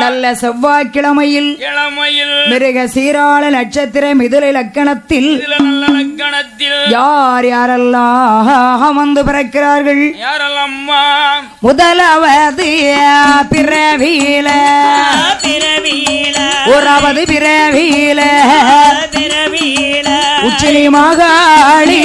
நல்ல செவ்வாய்க்கிழமையில் மிருக சீராள நட்சத்திர மிதுளை லக்கணத்தில் யார் யாரெல்லாம் வந்து பிறக்கிறார்கள்? முதலாவது பிறவியில ஓராவது பிறவியில உச்சினி மகாளி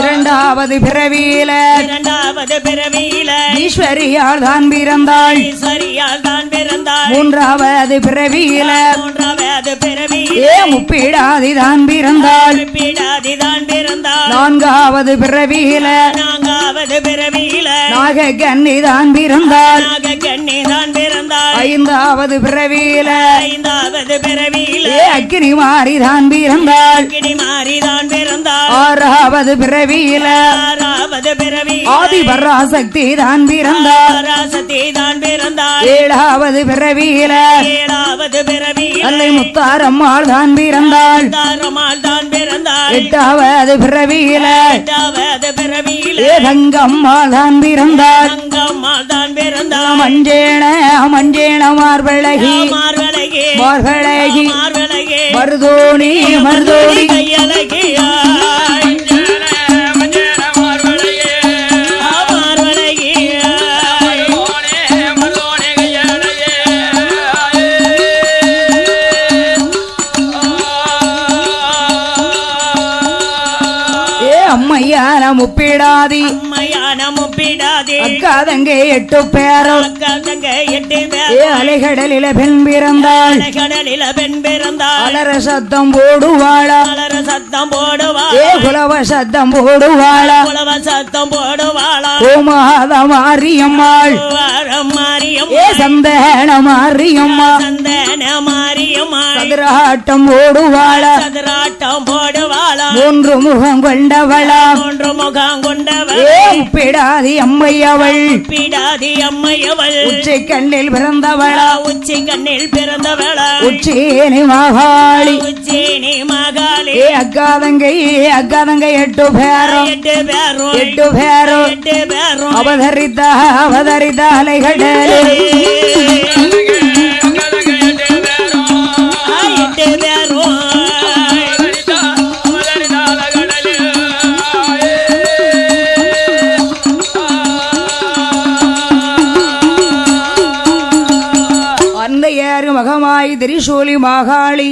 இரண்டாவது பிறவியில ஈஸ்வரியால் தான் பிறந்தாள். மூன்றாவது பிறவியில முப்பிடாதி தான் பிறந்தாள். நான்காவது பிறவியில நாகக்கன்னி தான் பிறந்தாள். ஐந்தாவது பிறவியில அக்கினி மாறி தான் பிறந்தாள். ஆறாவது பிறவியில ஆதி பராசக்தி தான் பிறந்தாள். ஏழாவது பிறவியில அல்லை முத்தாரம்மாள் தான் பிறந்தாள். எட்டாவது பிறவியில தங்கம்மாள் தான் பிறந்தாள். மஞ்சேன மார்பழகி மருதோணி முப்பிடாதி அக்காதங்கே 8 பேரும் அலைகடலில பெண் பிறந்தாள். அலர சத்தம் போடுவாளா குலவ சத்தம் போடுவாளா ஓமாத மாரியம்மாள் சந்தன மாரியம்மா சதுராட்டம் போடுவாளா 3 முகம் கொண்டவளா பிடாதி அம்மையவள் உச்சி கண்ணில் பிறந்தவளா உச்சேனி மகாளி அக்காதங்கை 8 பேரும் அவதரித்த அலைகடலே மகமாய் திரிசூலி மகாளி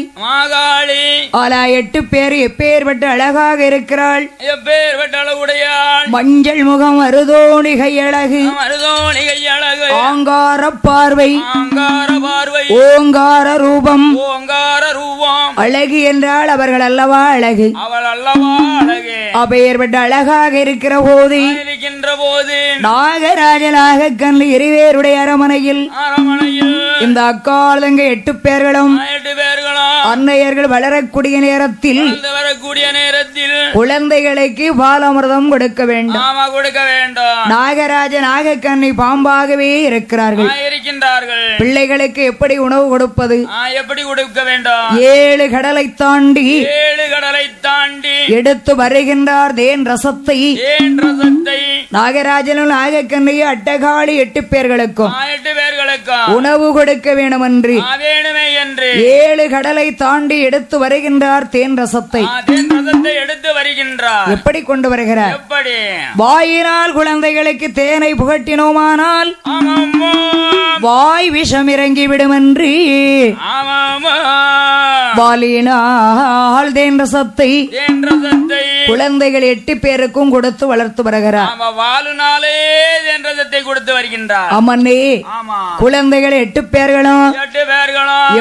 ஆலா 8 பேர் எப்பேற்பட்ட அழகாக இருக்கிறாள். மஞ்சள் முகம் மருதோணி கையழகு ஆங்கார பார்வை ஓங்கார ரூபம் அழகு என்றால் அவர்கள் அல்லவா அழகு. அப்பேற்பட்ட அழகாக இருக்கிற போது நாகராஜனாக கண் இருவேருடைய அரமனையில் இந்த அக்காலங்க 8 பேர்களும் அன்னையர்கள் வளரக்கூடிய நேரத்தில் குழந்தைகளுக்கு பாலாமிர்தம் கொடுக்க வேண்டும். நாகராஜ நாகக்கண்ணி பாம்பாகவே இருக்கிறார்கள். பிள்ளைகளுக்கு எப்படி உணவு கொடுப்பது? எப்படி கொடுக்க வேண்டும்? 7 கடலை தாண்டி எடுத்து வருகின்றார் தேன் ரசத்தை. நாகராஜனும் நாகக்கண்ணியும் அட்டகாளி 8 பேர்களுக்கும் உணவு கொடுக்க வேண்டும் என்று 7 கடலை தாண்டி எடுத்து வருகின்றார் தேன் ரசத்தை. எப்படி கொண்டு வருகிறார்? வாயினால் குழந்தைகளுக்கு தேனை புகட்டினோமானால் வாய் விஷம் இறங்கிவிடும் என்று வாலினால் தேன் ரசத்தை குழந்தைகள் 8 பேருக்கும் கொடுத்து வளர்த்து வருகிறார். அம்மன்னே குழந்தைகள் 8 பேர்களும்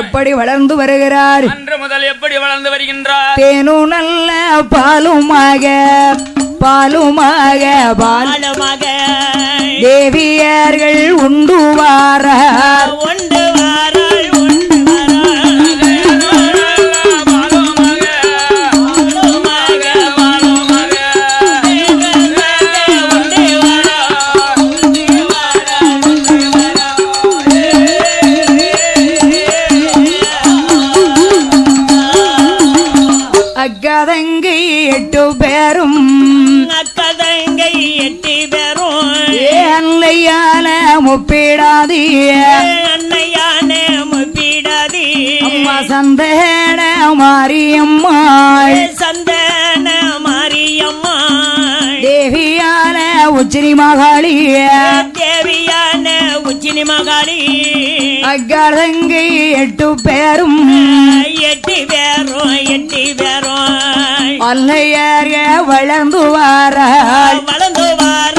எப்படி வளர்ந்து வருகிறார்? அன்று முதல் எப்படி வளர்ந்து வருகின்றார்? தேனும் நல்ல பாலுமாக தேவியர்கள் உண்டு வாரார். அன்னையால முப்பிடாதி அன்னையான முப்பிடாதி அம்மா சந்தேன மாரியம்மா சந்தன மாரியம்மா தேவியால உச்சினி மகாளி தேவியான உச்சினி மகாளி அக்கரங்கை 8 பேரும் 8 பேரும் அல்லையார் வளர்ந்து வாராள் வளர்ந்து வாராள்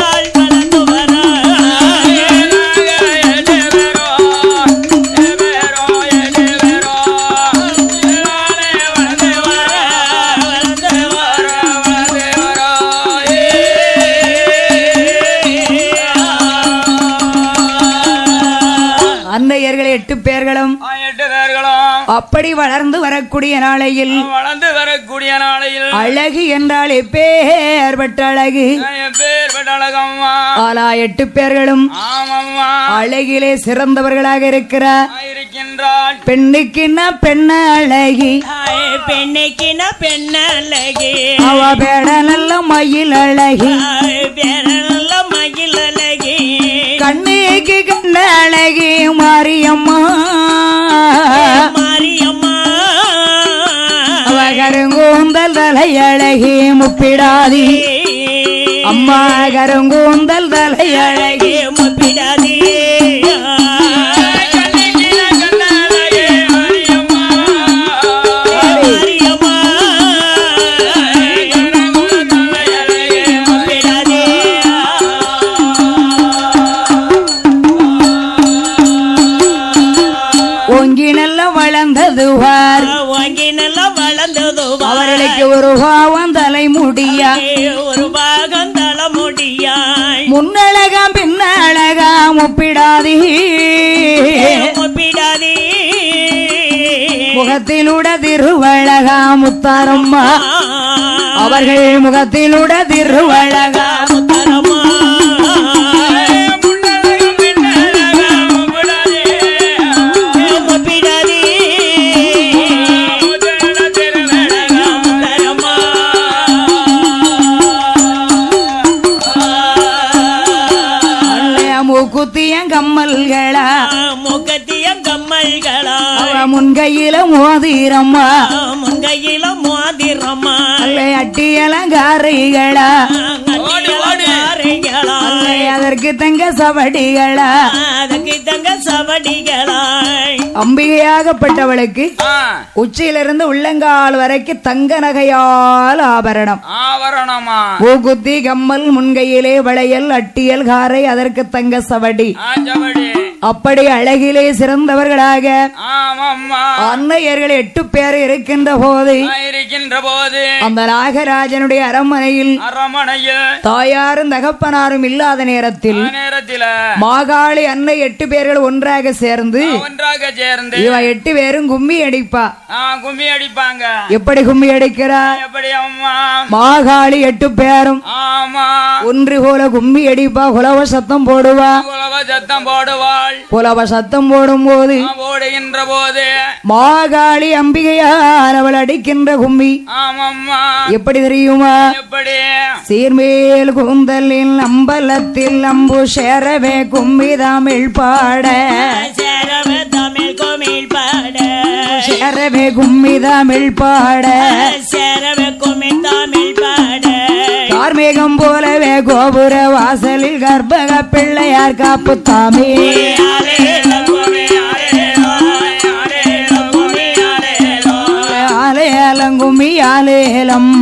அன்னையர்கள் 8 பேர்களும் அப்படி வளர்ந்து வரக்கூடிய நாளையில் அழகு என்றால் எப்பேற்பட்ட அழகு ஆலா 8 பேர்களும் அழகிலே சிறந்தவர்களாக இருக்கிறார் பெண்ணுக்கின்னா பெண்ண அழகி பெண்ணுக்கின்னா பெண்ண அழகி அவ பேட நல்ல மயில் அழகி நல்ல மயில் அழகி கண்ணுக்கு கண்ண அழகி மாரியம்மா மாரியம்மா அவ கருங்கூந்தல் தலை அழகி முப்பிடாதி அம்மா கருங்கூந்தல் தலை அழகி முப்பிடாதி அவர்களுக்கு ஒரு பாவம் தலை முடியா ஒரு பாகம் தலை முடியா முன்னழகாம் பின்னழகா முப்பிடாதி முப்பிடாதி முகத்திலுட திருவழகா முத்தாரம்மா அவர்கள் முகத்திலுட திருவழகா முத்தாரம்மா கம்மல்களா முகத்தியம் கம்மல்களா முன்கையில மோதிரம்மா முன்கையில மோதிரம்மா அட்டி அலங்காரிகளா அதற்கு தங்க சவடிகளா அதற்கு தங்க சவடிகளா அம்பிகையாகப்பட்டவளுக்கு உச்சியிலிருந்து உள்ளங்கால் வரைக்கும் தங்க நகையால் ஆபரணம் பூகுத்தி கம்மல் முன்கையிலே வளையல் அட்டியல் காரை அதற்கு தங்க சவடி அப்படி அழகிலே சிறந்தவர்களாக அன்னையர்கள் 8 பேர் இருக்கின்ற போது அந்த நாகராஜனுடைய அரண்மனையில் தாயாரும் தகப்பனாரும் இல்லாத நேரத்தில் மாகாளி அன்னை 8 பேர்கள் ஒன்றாக சேர்ந்து இவ 8 பேரும் கும்மி அடிப்பாங்க எப்படி கும்மி அடிக்கிறா மாகாளி 8 பேரும் ஒன்று போல கும்மி அடிப்பா குலவ சத்தம் போடுவா புலவ சத்தம் போடும் போது மாகாளி அம்பிகையால் அவள் அடிக்கின்ற கும்மி எப்படி தெரியுமா சீர்மேல் கூந்தலில் அம்பலத்தில் அம்பு சேரவே கும்மி தமிழ் பாட சேரவே கும்மி தமிழ் பாட கார்மேகம் போலவே கோபுர வாசலில் கர்ப்பக பிள்ளையார் காப்பு தாமே ஆலேலம் கும்மி ஆலேலம்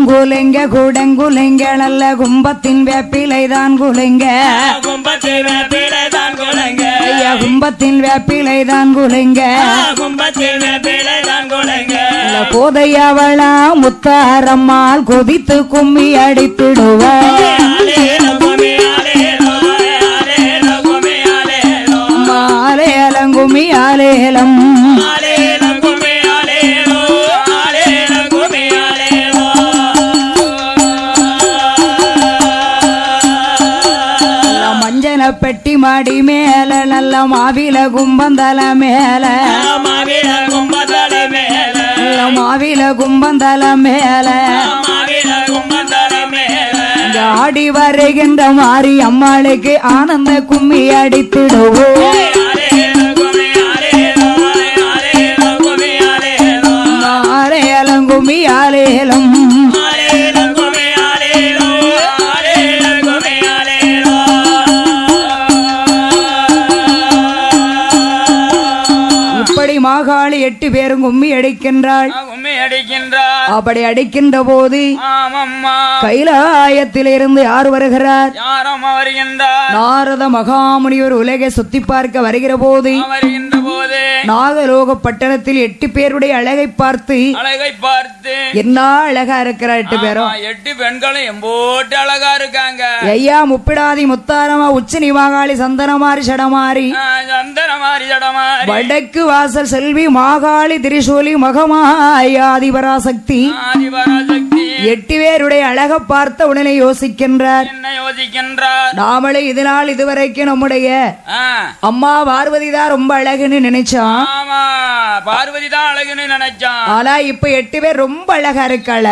குலங்க கூடங்குலைங்க நல்ல கும்பத்தின் வேப்பிலைதான் குலைங்க ஐயா கும்பத்தின் வேப்பிலைதான் குலைங்க போதையவளா முத்தாரம்மாள் கொதித்து கும்மி அடித்திடுவாள் ஆலேலம் கும்மி ஆலேலம் பெட்டி மாடி மேல நல்ல மாவில கும்பந்தல மேல தல மேல ஆடி வருகின்ற மாறி அம்மாளுக்கு ஆனந்த கும்மி அடித்திடுவோம் ஆரேலம் கும்மி ஆரேலம் மாகாளி 8 பேரும் கும்மி அடிக்கின்றாள். அப்படி அடிக்கின்ற போது கைலாயத்திலிருந்து யார் வருகிறார்? நாரத மகாமுனிவர் உலகை சுத்தி பார்க்க வருகிற போது நாகலோக பட்டணத்தில் 8 பேருடைய அழகை பார்த்து என்ன அழகா இருக்கிறார் 8 பேரும். 8 பெண்களும் எம்போட்டு அழகா இருக்காங்க. ஐயா முப்பிடாதி முத்தாரமா உச்சினி மாகாளி சந்தனமாரி சடமாரி வடக்கு வாசல் செல்வி மாகாளி திரிசூலி மகமாயாதி பராசக்தி 8 பேருடைய அழக பார்த்த உடனே யோசிக்கின்றார். நாமளே இதனால் இதுவரைக்கும் நம்முடைய அம்மா பார்வதி தான் ரொம்ப அழகுன்னு நினைச்சோம். பார்வதி தான் அழகுன்னு நினைச்சான். ஆனா இப்ப 8 பேர் ரொம்ப அழகா இருக்காள.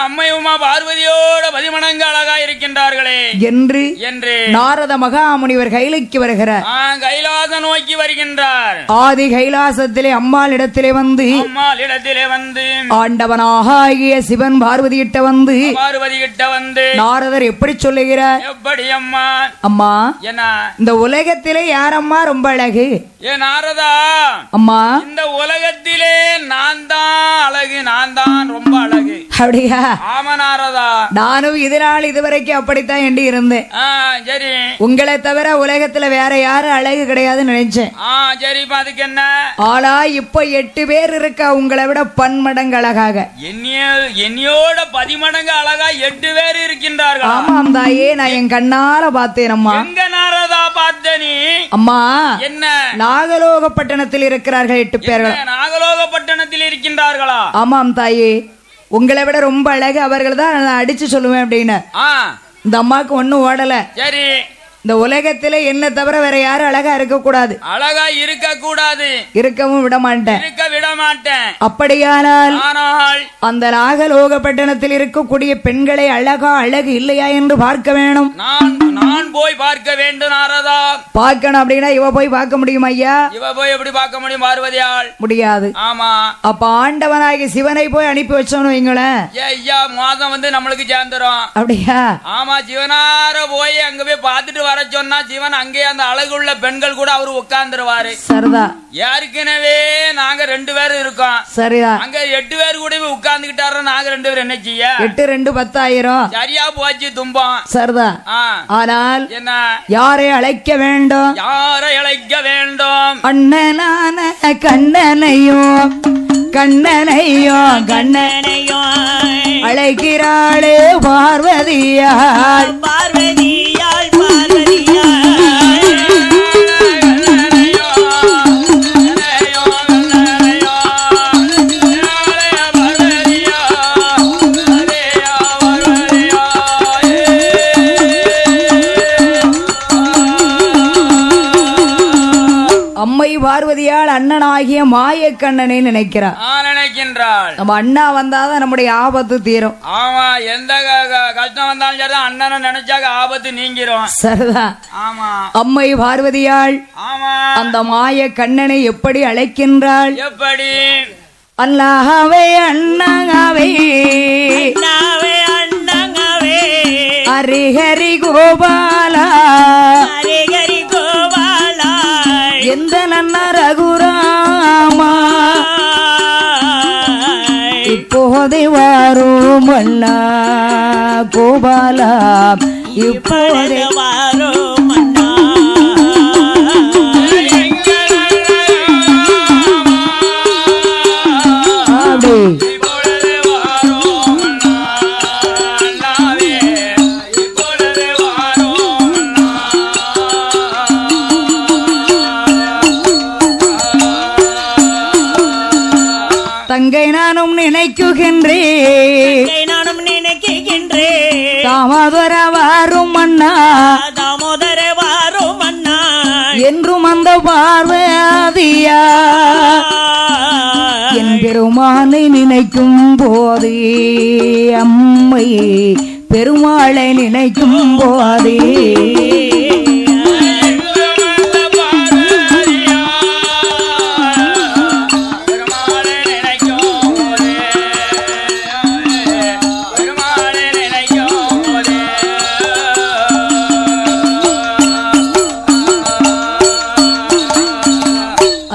அம்மையுமா பார்வதியோட பதிமணங்க அழகா இருக்கின்றார்களே என்று நாரத மகாமுனிவர் கைலைக்கு வருகிறார். கைலாசம் நோக்கி வருகின்றார். ஆதி கைலாசத்திலே அம்மாள் இடத்திலே வந்து ஆண்டவனாக ஆகிய சிவன் பார்வதி கிட்ட வந்து நாரதர் எப்படி சொல்லுகிறார்? எப்படி அம்மா அம்மா என்ன இந்த உலகத்திலே யாரம்மா ரொம்ப அழகு? ஏ நாரதா அம்மா இந்த உலகத்திலே நான் தான் அழகு, நான் தான் ரொம்ப அழகு. அப்படியா? ஆமா நாரதா. நானும் இதனால் இதுவரைக்கும் அப்படித்தான் எண்ணி இருந்தேன். சரி உங்களை தவிர உலகத்துல வேற யாரும் அழகு கிடையாதுன்னு நினைச்சேன். சரி அதுக்கு என்ன? ஆனா இப்ப 8 பேர் இருக்கா உங்களை விட பன்மடங்கு அழகாக. என்னையோட 10 மடங்கு அழகா 8 பேர் இருக்கின்றார்கள். ஆமாம் தாயே, நான் என் கண்ணால பார்த்தேன். அம்மா எங்க நாரதா பார்த்த நீ? அம்மா என்ன நாகலோக பட்டணத்தில் இருக்கிறார்கள் 8 பேர்கள். நாகலோக பட்டணத்தில் இருக்கின்றார்களா? ஆமாம் தாயே, உங்களை விட ரொம்ப அழகு அவர்கள் தான். நான் அடிச்சு சொல்லுவேன் அப்படின்னு. இந்த அம்மாவுக்கு ஒண்ணும் ஓடல. சரி இந்த உலகத்திலே என்ன தவிர வேற யாரும் அழகா இருக்க கூடாது. அழகா இருக்க கூடாது. இருக்கவும் விட மாட்டேன். இருக்க விட மாட்டேன். அப்படியானால் அந்த நாகலோக பட்டணத்தில் இருக்கக்கூடிய பெண்களை அழகு இல்லையா என்று பார்க்க வேணும். நான் போய் பார்க்க வேண்டும் நாரதா. பார்க்கணும் அப்படின்னா இவ போய் பார்க்க முடியும் ஐயா? இவ போய் எப்படி பார்க்க முடியும் பார்வதியால்? முடியாது. ஆமா. அப்ப ஆண்டவனாகி சிவனை போய் அனுப்பி வச்சோன்னு வைங்களேன். ஐயா மாதம் வந்து நம்மளுக்கு சேர்ந்துரும். அப்படியா? ஆமா. சிவனார போய் அங்க போய் பார்த்துட்டு வர சொன்னா சிவன் அங்கே அந்த அழகுள்ள பெண்கள் கூட அவரு உட்கார்ந்துருவாரு. சரிதா. ஏற்கனவே நாங்க 2 பேரும் இருக்கோம். சரிதா. அங்க 8 பேர் கூட உட்கார்ந்துகிட்டாரு. நாங்க 2 பேரும் என்ன செய்ய? 8 2 10,000. சரியா போச்சு துன்பம். சரிதா. ஆனால் என்ன யாரை அழைக்க வேண்டும்? யாரை அழைக்க வேண்டும்? அண்ணனான கண்ணனையோ அழைக்கிறாளே பார்வதியாள். அம்மை பார்வதியால் அண்ணனாகிய மாயக்கண்ணனை நினைக்கிறார். நம்ம அண்ணா வந்தாதான் நம்முடைய ஆபத்து தீரும். ஆமா. எந்த கஷ்டம் வந்தாலும் சரிதான் அண்ணனை நினைச்சாக ஆபத்து நீங்கிரும். சரிதான். ஆமா. அம்மை பார்வதியாள் அந்த மாய கண்ணனை எப்படி அழைக்கின்றாள்? எப்படி? அல்லாஹ்வே அண்ணாவே ஹரி கோபாலா எந்த நன்ன ரகுராமா இப்போதே வாரும் அண்ணா கோபாலா இப்போதே வாரும் அண்ணா. தங்கை நானும் நினைக்குகின்றேன் தாமோதர வாரும் அண்ணா என்றும் அந்த பார்வதியா என் பெருமானை நினைக்கும் போதே அம்மை பெருமாளை நினைக்கும் போதே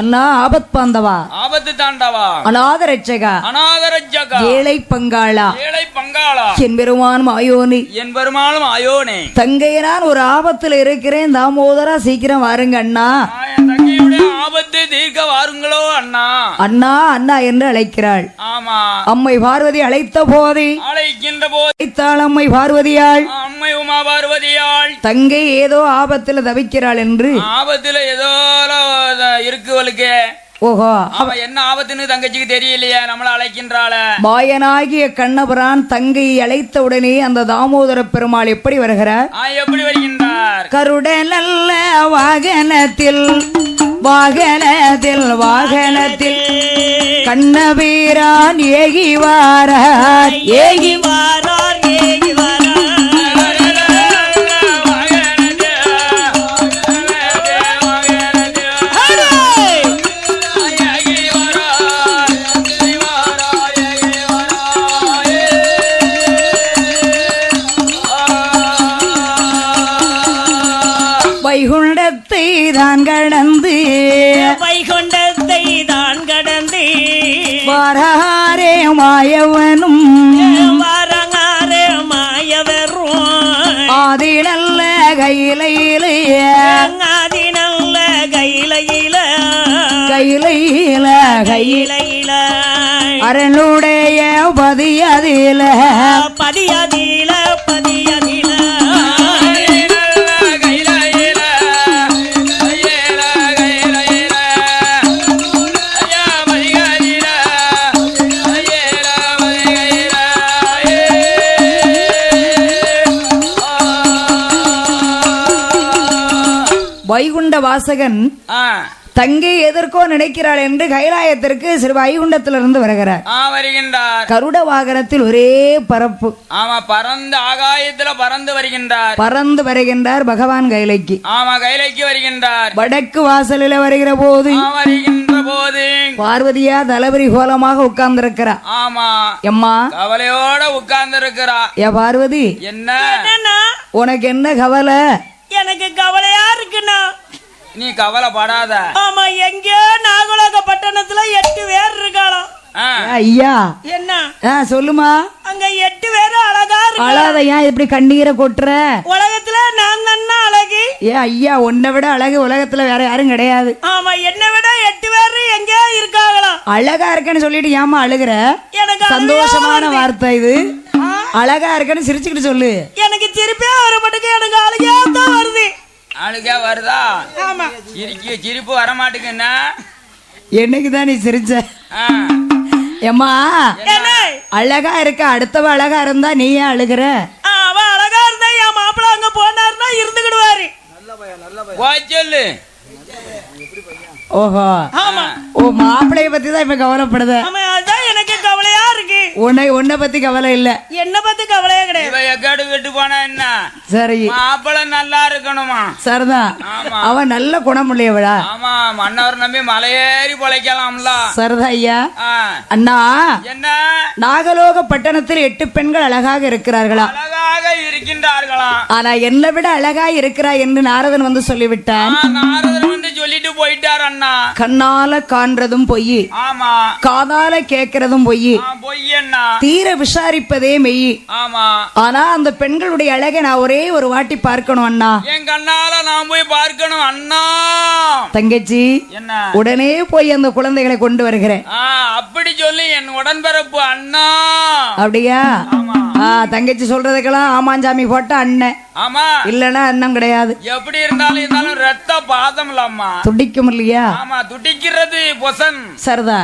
அண்ணா ஆபத் பாந்தவா ஆபத்து தாண்டவா அநாத ரட்சகா அநாத ரட்சகா ஏழை பங்காளா ஏழை பங்காளா என் பெருமானும் ஆயோனி என் பெருமாளும் ஆயோனே தங்கை நான் ஒரு ஆபத்துல இருக்கிறேன் தாமோதரா சீக்கிரம் வாருங்க அண்ணா என் தங்கையுடைய ஆபத்தை தீர்க்க வாருங்களோ அண்ணா அண்ணா அண்ணா என்று அழைக்கிறாள் ஆமா அம்மை பார்வதி அழைத்த போதே அழைக்கின்ற போது அழைத்தாள் அம்மை பார்வதியாள் அம்மை உமா பார்வதியாள் தங்கை ஏதோ ஆபத்துல தவிக்கிறாள் என்று ஆபத்துல ஏதோ இருக்குவளுக்கு ஓஹோ அவ என்ன ஆபத்துன்னு தங்கச்சிக்கு தெரியலையே நம்மள அழைக்கின்றாள மாயனாகிய கண்ணபுரான் தங்கையை அழைத்த உடனே அந்த தாமோதர பெருமாள் எப்படி வருகிறார் எப்படி வருகின்றார் கருடலல்ல வாகனத்தில் வாகனத்தில் வாகனத்தில் கண்ணபீரான் ஏகி வாரார் ஏகி வாரார் ஏகி வாரார் வைகுண்டத்தை தான் கடந்து வைகுண்டத்தை தான் கடந்து வாராரே மாயவனும் வாரங்காரே மாயவரும் ஆதி நல்ல கையிலே ஆதி நல்ல கையில கையில கையில அரணுடைய பதியதில பதியதில பதியதில வைகுண்ட வாசகன் தங்கை எதற்கோ நினைக்கிறாள் என்று கைலாயத்திற்கு சிறு வைகுண்டத்திலிருந்து வருகிறார் வருகின்றார் கருட வாகனத்தில் ஒரே பரப்பு ஆமா பறந்து ஆகாயத்துல பறந்து வருகின்றார் பறந்து வருகின்றார் பகவான் கைலைக்கு ஆமா கைலைக்கு வருகின்றார் வடக்கு வாசலில் வருகிற போது வருகின்ற போது பார்வதியா தளபதி கோலமாக உட்கார்ந்து ஆமா எம்மா கவலையோட உட்கார்ந்து இருக்கிறா ஏ பார்வதி என்ன உனக்கு என்ன கவலை எனக்கு கவலையா இருக்குண்ணா நீ கவலைப்படாத ஆமா எங்கேயோ நாகலோக பட்டணத்துல 8 பேர் இருக்காளாம் ஐயா என்ன சொல்லுமா அங்க 8 பேரும் அழகா இருக்கு அழாத ஏன் இப்படி கண்ணீரை கொட்டுற உலகத்துல நான் தானே அழகு ஐயா உன்னை விட அழகு உலகத்துல வேற யாரும் கிடையாது ஆமா என்னை விட 8 பேரு எங்கேயோ இருக்காங்களா அழகா இருக்கேன்னு சொல்லிட்டு ஏமா அழுகுற எனக்கு சந்தோஷமான வார்த்தை இது அழகா இருக்கேன்னு சிரிச்சுக்கிட்டு சொல்லு எனக்கு சிரிப்பே வர மாட்டேங்க எனக்கு அழகா தான் வருது அழுகா வருதா ஆமா சிரிப்பு வர மாட்டேங்குன்னா என்னைக்குதான் நீ சிரிச்ச ஏமா அழகா இருக்க அடுத்தவ அழகா இருந்தா நீ ஏன் அழுகுற அவ அழகா இருந்தா என் மாப்பிள்ள அங்க போனாருன்னா இருந்துக்கிடுவாரு சொல்லு ஓஹோ ஓ மாப்பிளைய பத்தி தான் இப்ப கவலைப்படுத எனக்கு கவலையா இருக்கு உன்னை பத்தி கவலை இல்ல என்ன பத்தி கவலையா கிடையாது எக்காடு கெட்டு போனா என்ன சரி மாப்பிள்ள நல்லா இருக்கணுமா சரிதான் அவன் நல்ல குணமுள்ளையவளா ஆமா மன்னவர் நம்பி மலையேறி பொழைக்கலாம்ல சரிதான் ஐயா அண்ணா என்ன நாகலோக பட்டணத்தில் 8 பெண்கள் அழகாக இருக்கிறார்களா அழகாக இருக்கின்றார்களா ஆனா என்னை விட அழகா இருக்கிறா என்று நாரதன் வந்து சொல்லிவிட்டான் நாரதன் வந்து சொல்லிட்டு போயிட்டார் அண்ணா கண்ணால காண்றதும் பொய் ஆமா காதால கேட்கறதும் பொய் பொய்யண்ணா தீர விசாரிப்பதே மெய் ஆமா ஆனா அந்த பெண்களுடைய அழகை நான் ஒரே ஒரு வாட்டி பார்க்கணும் அண்ணா என் கண்ணால நான் போய் பார்க்கணும் அண்ணா தங்கச்சி என்ன உடனே போய் அந்த குழந்தைகளை கொண்டு வருகிறேன் அப்படி சொல்லி என் உடன்பிறப்பு அண்ணா அப்படியா தங்கச்சி சொல்றதுக்கெல்லாம் ஆமாஞ்சாமி போட்ட அண்ணன் ஆமா இல்லன்னா அண்ணன் கிடையாது எப்படி இருந்தாலும் ரத்த பாதம் இல்லம்மா துடிக்கும் இல்லையா ஆமா துடிக்கிறது பொசன் சரிதா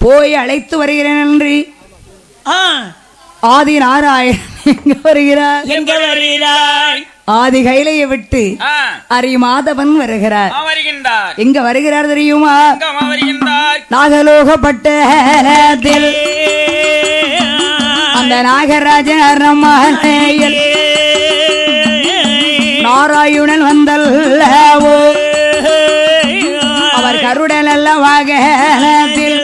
போய் அழைத்து வருகிறேன் என்று ஆதி நாராயணன் எங்க வருகிறார் ஆதி கைலையை விட்டு ஆ, அரிமாதவன் வருகிறார். வருகின்றார். எங்க வருகிறார் தெரியுமா? எங்க வருகின்றார்? நாகலோகப்பட்டத்தில் அந்த நாகராஜன் மாலையில் நாராயணன் வந்தல்லவோ அவர் கருடல் அல்ல வாகனத்தில்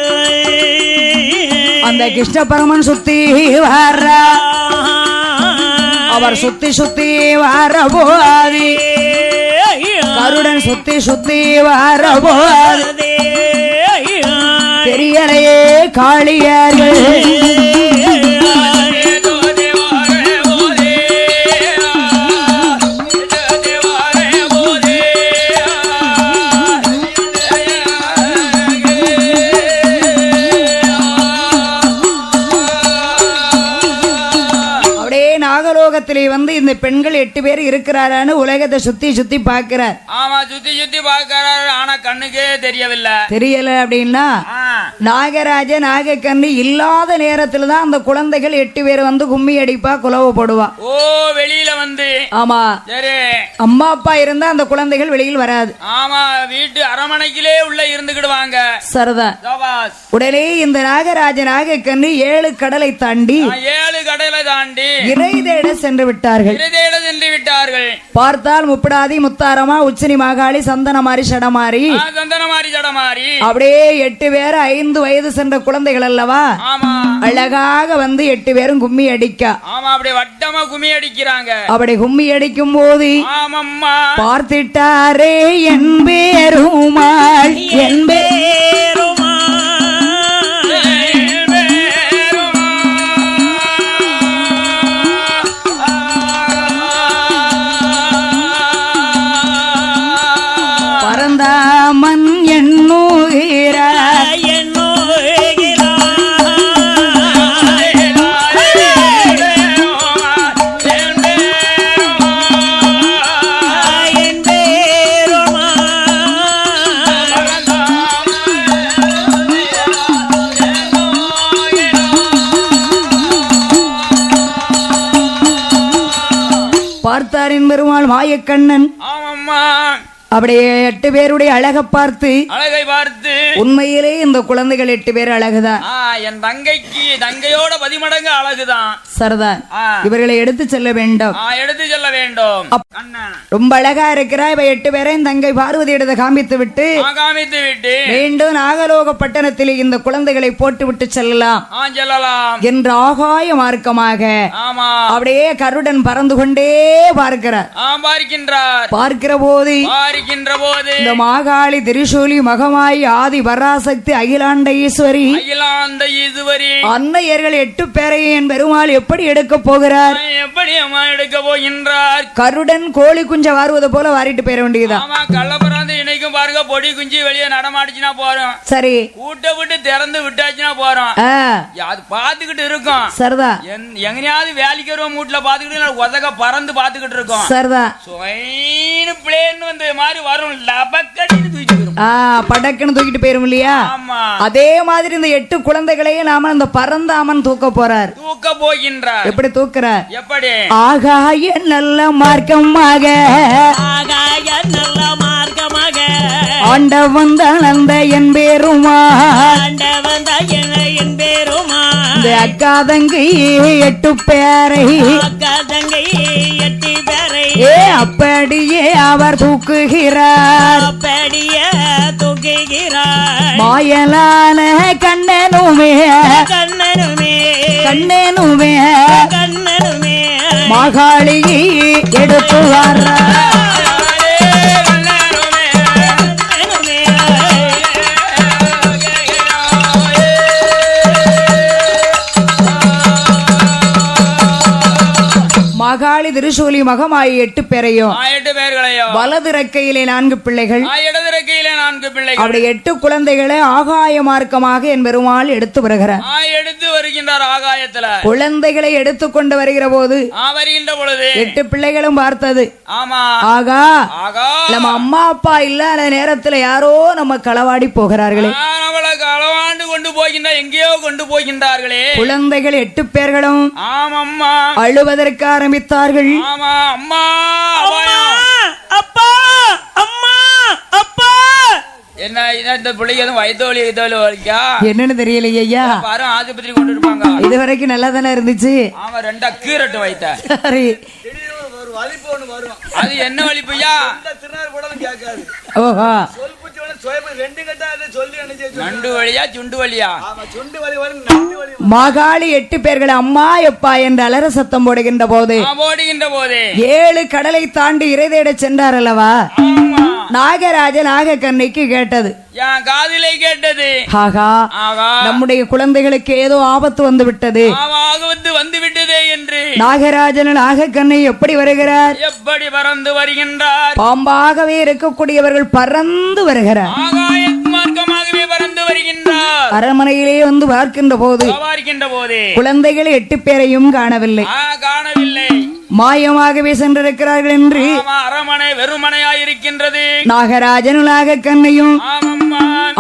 அந்த கிருஷ்ண பரமன் சுத்தி வர அவர் சுத்தி சுத்தி வரபோதி கருடன் சுத்தி சுத்தி வரபோதி தெரியலையே காளியர்கள் நாகலோகத்திலே வந்து இந்த பெண்கள் 8 பேர் இருக்கிறாரான்னு உலகத்தை சுத்தி சுத்தி பாக்குறார். ஆமா, சுத்தி சுத்தி பாக்குறாரு. ஆனா கண்ணுக்கே தெரியவில்லை. தெரியல அப்படின்னா நாகராஜ நாகக்கண்ணி இல்லாத நேரத்துல தான் அந்த குழந்தைகள் 8 பேர் வந்து கும்மி அடிப்பா குலவ போடுவா. ஓ, வெளியில வந்து. ஆமா, சரி. அம்மா அப்பா இருந்தா அந்த குழந்தைகள் வெளியில் வராது. ஆமா, வீட்டு அரமனைக்கிலே உள்ள இருந்துக்கிடுவாங்க. சரிதா. உடனே இந்த நாகராஜ நாகக்கண்ணி 7 கடலை தாண்டி 7 கடலை தாண்டி இறை தேட சென்று விட்டார்கள். பார்த்தால் முப்படாதி முத்தாரமா உச்சினி மாகாளி சந்தனமாரி சடமாரி அப்படியே 8 பேர் 5 வயது சென்ற குழந்தைகள் அல்லவா. அழகாக வந்து 8 பேரும் கும்மி அடிக்க. அப்படி வட்டமா கும்மி அடிக்கிறாங்க. அப்படி கும்மி அடிக்கும் போது பார்த்திட்டாரே என் பேருமாள் என் பரந்தாமன் எண்ணுகிறார் பார்த்தாரின் பெருமாள் மாயக்கண்ணன் அப்படியே 8 பேருடைய அழகை பார்த்து உண்மையிலே இந்த குழந்தைகள் 8 பேர் அழகுதான். என் தங்கையோட 10 மடங்கு அழகுதான். சரிதான். இவர்களை எடுத்து செல்ல வேண்டும். எடுத்து செல்ல வேண்டும். ரொம்ப அழகா இருக்கிறா. இவ 8 பேரையும் தங்கை பார்வதி இடத்தை காமித்து விட்டு மீண்டும் நாகலோக பட்டணத்தில் இந்த குழந்தைகளை போட்டு விட்டு செல்லலாம் என்ற ஆகாய மார்க்கமாக அப்படியே கருடன் பறந்து கொண்டே பார்க்கிறார். பார்க்கிற போது இந்த மாகாளி திரிசூலி மகமாயி ஆதி பராசக்தி அகிலாண்ட ஈஸ்வரி அன்னையர்கள் 8 பேரையும் என் பெருமாள் எப்படி எடுக்க போகிறார்? எப்படி எடுக்க போகின்றார்? கருடன் கோழி குஞ்ச வாருவதை போல வாரிட்டு போயிட வேண்டியதுதான். கள்ளப்பறாந்து இணைக்கும் பாருங்க. பொடி குஞ்சு வெளியே நடமாடிச்சுனா போறோம். சரி, கூட்ட விட்டு திறந்து விட்டாச்சுனா போறோம். அது பாத்துக்கிட்டு இருக்கும். சரிதா. எங்கனையாவது வேலைக்கு வருவோம் வீட்டுல பாத்துக்கிட்டு உதக பறந்து பாத்துக்கிட்டு இருக்கோம். சரிதா. பிளேன் வந்து மாதிரி வரும். லபக்கடின்னு தூக்கிட்டு போயிரும். படக்குன்னு தூக்கிட்டு போயிரும் இல்லையா? அதே மாதிரி இந்த 8 குழந்தைகளையும் நாம அந்த பரந்தாமன் தூக்க போறார். தூக்க போகின்றார். எப்படி தூக்குறார்? எப்படி? ஆகாய நல்ல மார்க்கமாக ஆண்டவன் தளர்ந்த என் பேருமா இந்த அக்கா தங்கை 8 பேரை அப்படியே அவர் தூக்குகிறார். மாயலான கண்ணனுமே மாகாளி எடுத்து வர மாகாளி திரிசூலி மகமாயி 8 பேரையும் வலது ரெக்கையிலே 4 பிள்ளைகள் கையில 4 பிள்ளைகள். அப்படி 8 குழந்தைகளை ஆகாய மார்க்கமாக என் பெருமாள் எடுத்து வருகிறார். எடுத்து வருகின்றார் ஆகாயத்துல. குழந்தைகளை எடுத்துக்கொண்டு வருகிற போது வருகின்ற பொழுது 8 பிள்ளைகளும் பார்த்தது, ஆமா ஆகா ஆகா நம்ம அம்மா அப்பா இல்லாத நேரத்துல யாரோ நம்ம களவாடி போகிறார்களே, அவளை களவாண்டு கொண்டு போகின்ற எங்கேயோ கொண்டு போகின்றார்களே. குழந்தைகள் 8 பேர்களும் ஆமாம்மா அழுவதற்கு ஆரம்பித்தார்கள். ஆமா அம்மா அப்பா அம்மா அப்பா. என்ன இந்த பிள்ளைக்கு எதுவும் வயிற்று வலிக்கா என்னன்னு தெரியலையே ஐயா, பாரு ஆஸ்பத்திரி கொண்டு இருப்பாங்க. இது வரைக்கும் நல்லா தானே இருந்துச்சு. ஆமா 2 கீரட்டு வயிற்ற. சரி, அது என்ன வலிப்புயா? ஓஹோ, நண்டு வழியா சுண்டு வழியா? மாகாளி 8 பேர்கள் அம்மா எப்பா என்று அலற சத்தம் போடுகின்ற போது 7 கடலை தாண்டி இறை தேட சென்றார் அல்லவா. நாகராஜ நாகக்கண்ணிக்கு கேட்டது, என் காதிலே கேட்டது, ஆகா நம்முடைய குழந்தைகளுக்கு ஏதோ ஆபத்து வந்து விட்டது, வந்து விட்டதே என்று. நாகராஜன் நாகக்கண்ணை எப்படி வருகிறார்? எப்படி பறந்து வருகின்றார்? பாம்பாகவே இருக்கக்கூடியவர்கள் பறந்து வருகிறார். ஆகாய மார்க்கமாகவே பறந்து வருகின்றார். அரண்மனையிலே வந்து பார்க்கின்ற போது குழந்தைகள் 8 பேரையும் காணவில்லை. மாயமாகவே சென்றிருக்கிறார்கள் என்று அரண்மனை வெறுமனையாயிருக்கின்றது. நாகராஜன் நாகக்கண்ணையும்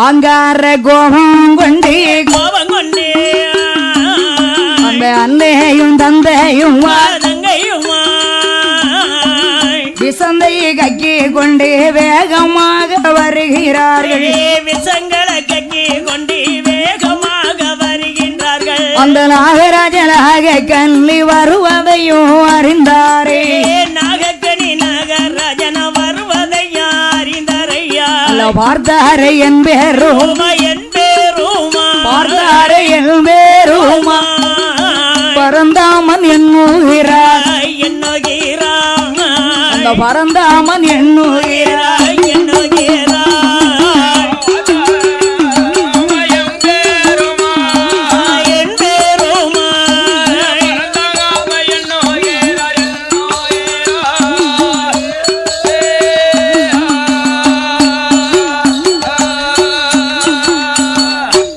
அங்கார கோபம் கொண்டே அந்த அன்னையும் தந்தையும் விசந்தை கக்கி கொண்டே வேகமாக வருகிறார்கள். விசங்களை கக்கி கொண்டு வேகமாக வருகின்றார்கள். அந்த நாகராஜனாக கண்ணி வருவதையும் அறிந்தாரே. நாகக்கணி நாகராஜன வருவதையும் அறிந்தாரையா. பார்த்தாரை என் பேருமா, என் பேருமா, பார்த்தாரை என் பேருமா, பரந்தாமன் எண்ணுகிறார், அந்த பரந்தாமன் எண்ணுகிறார்,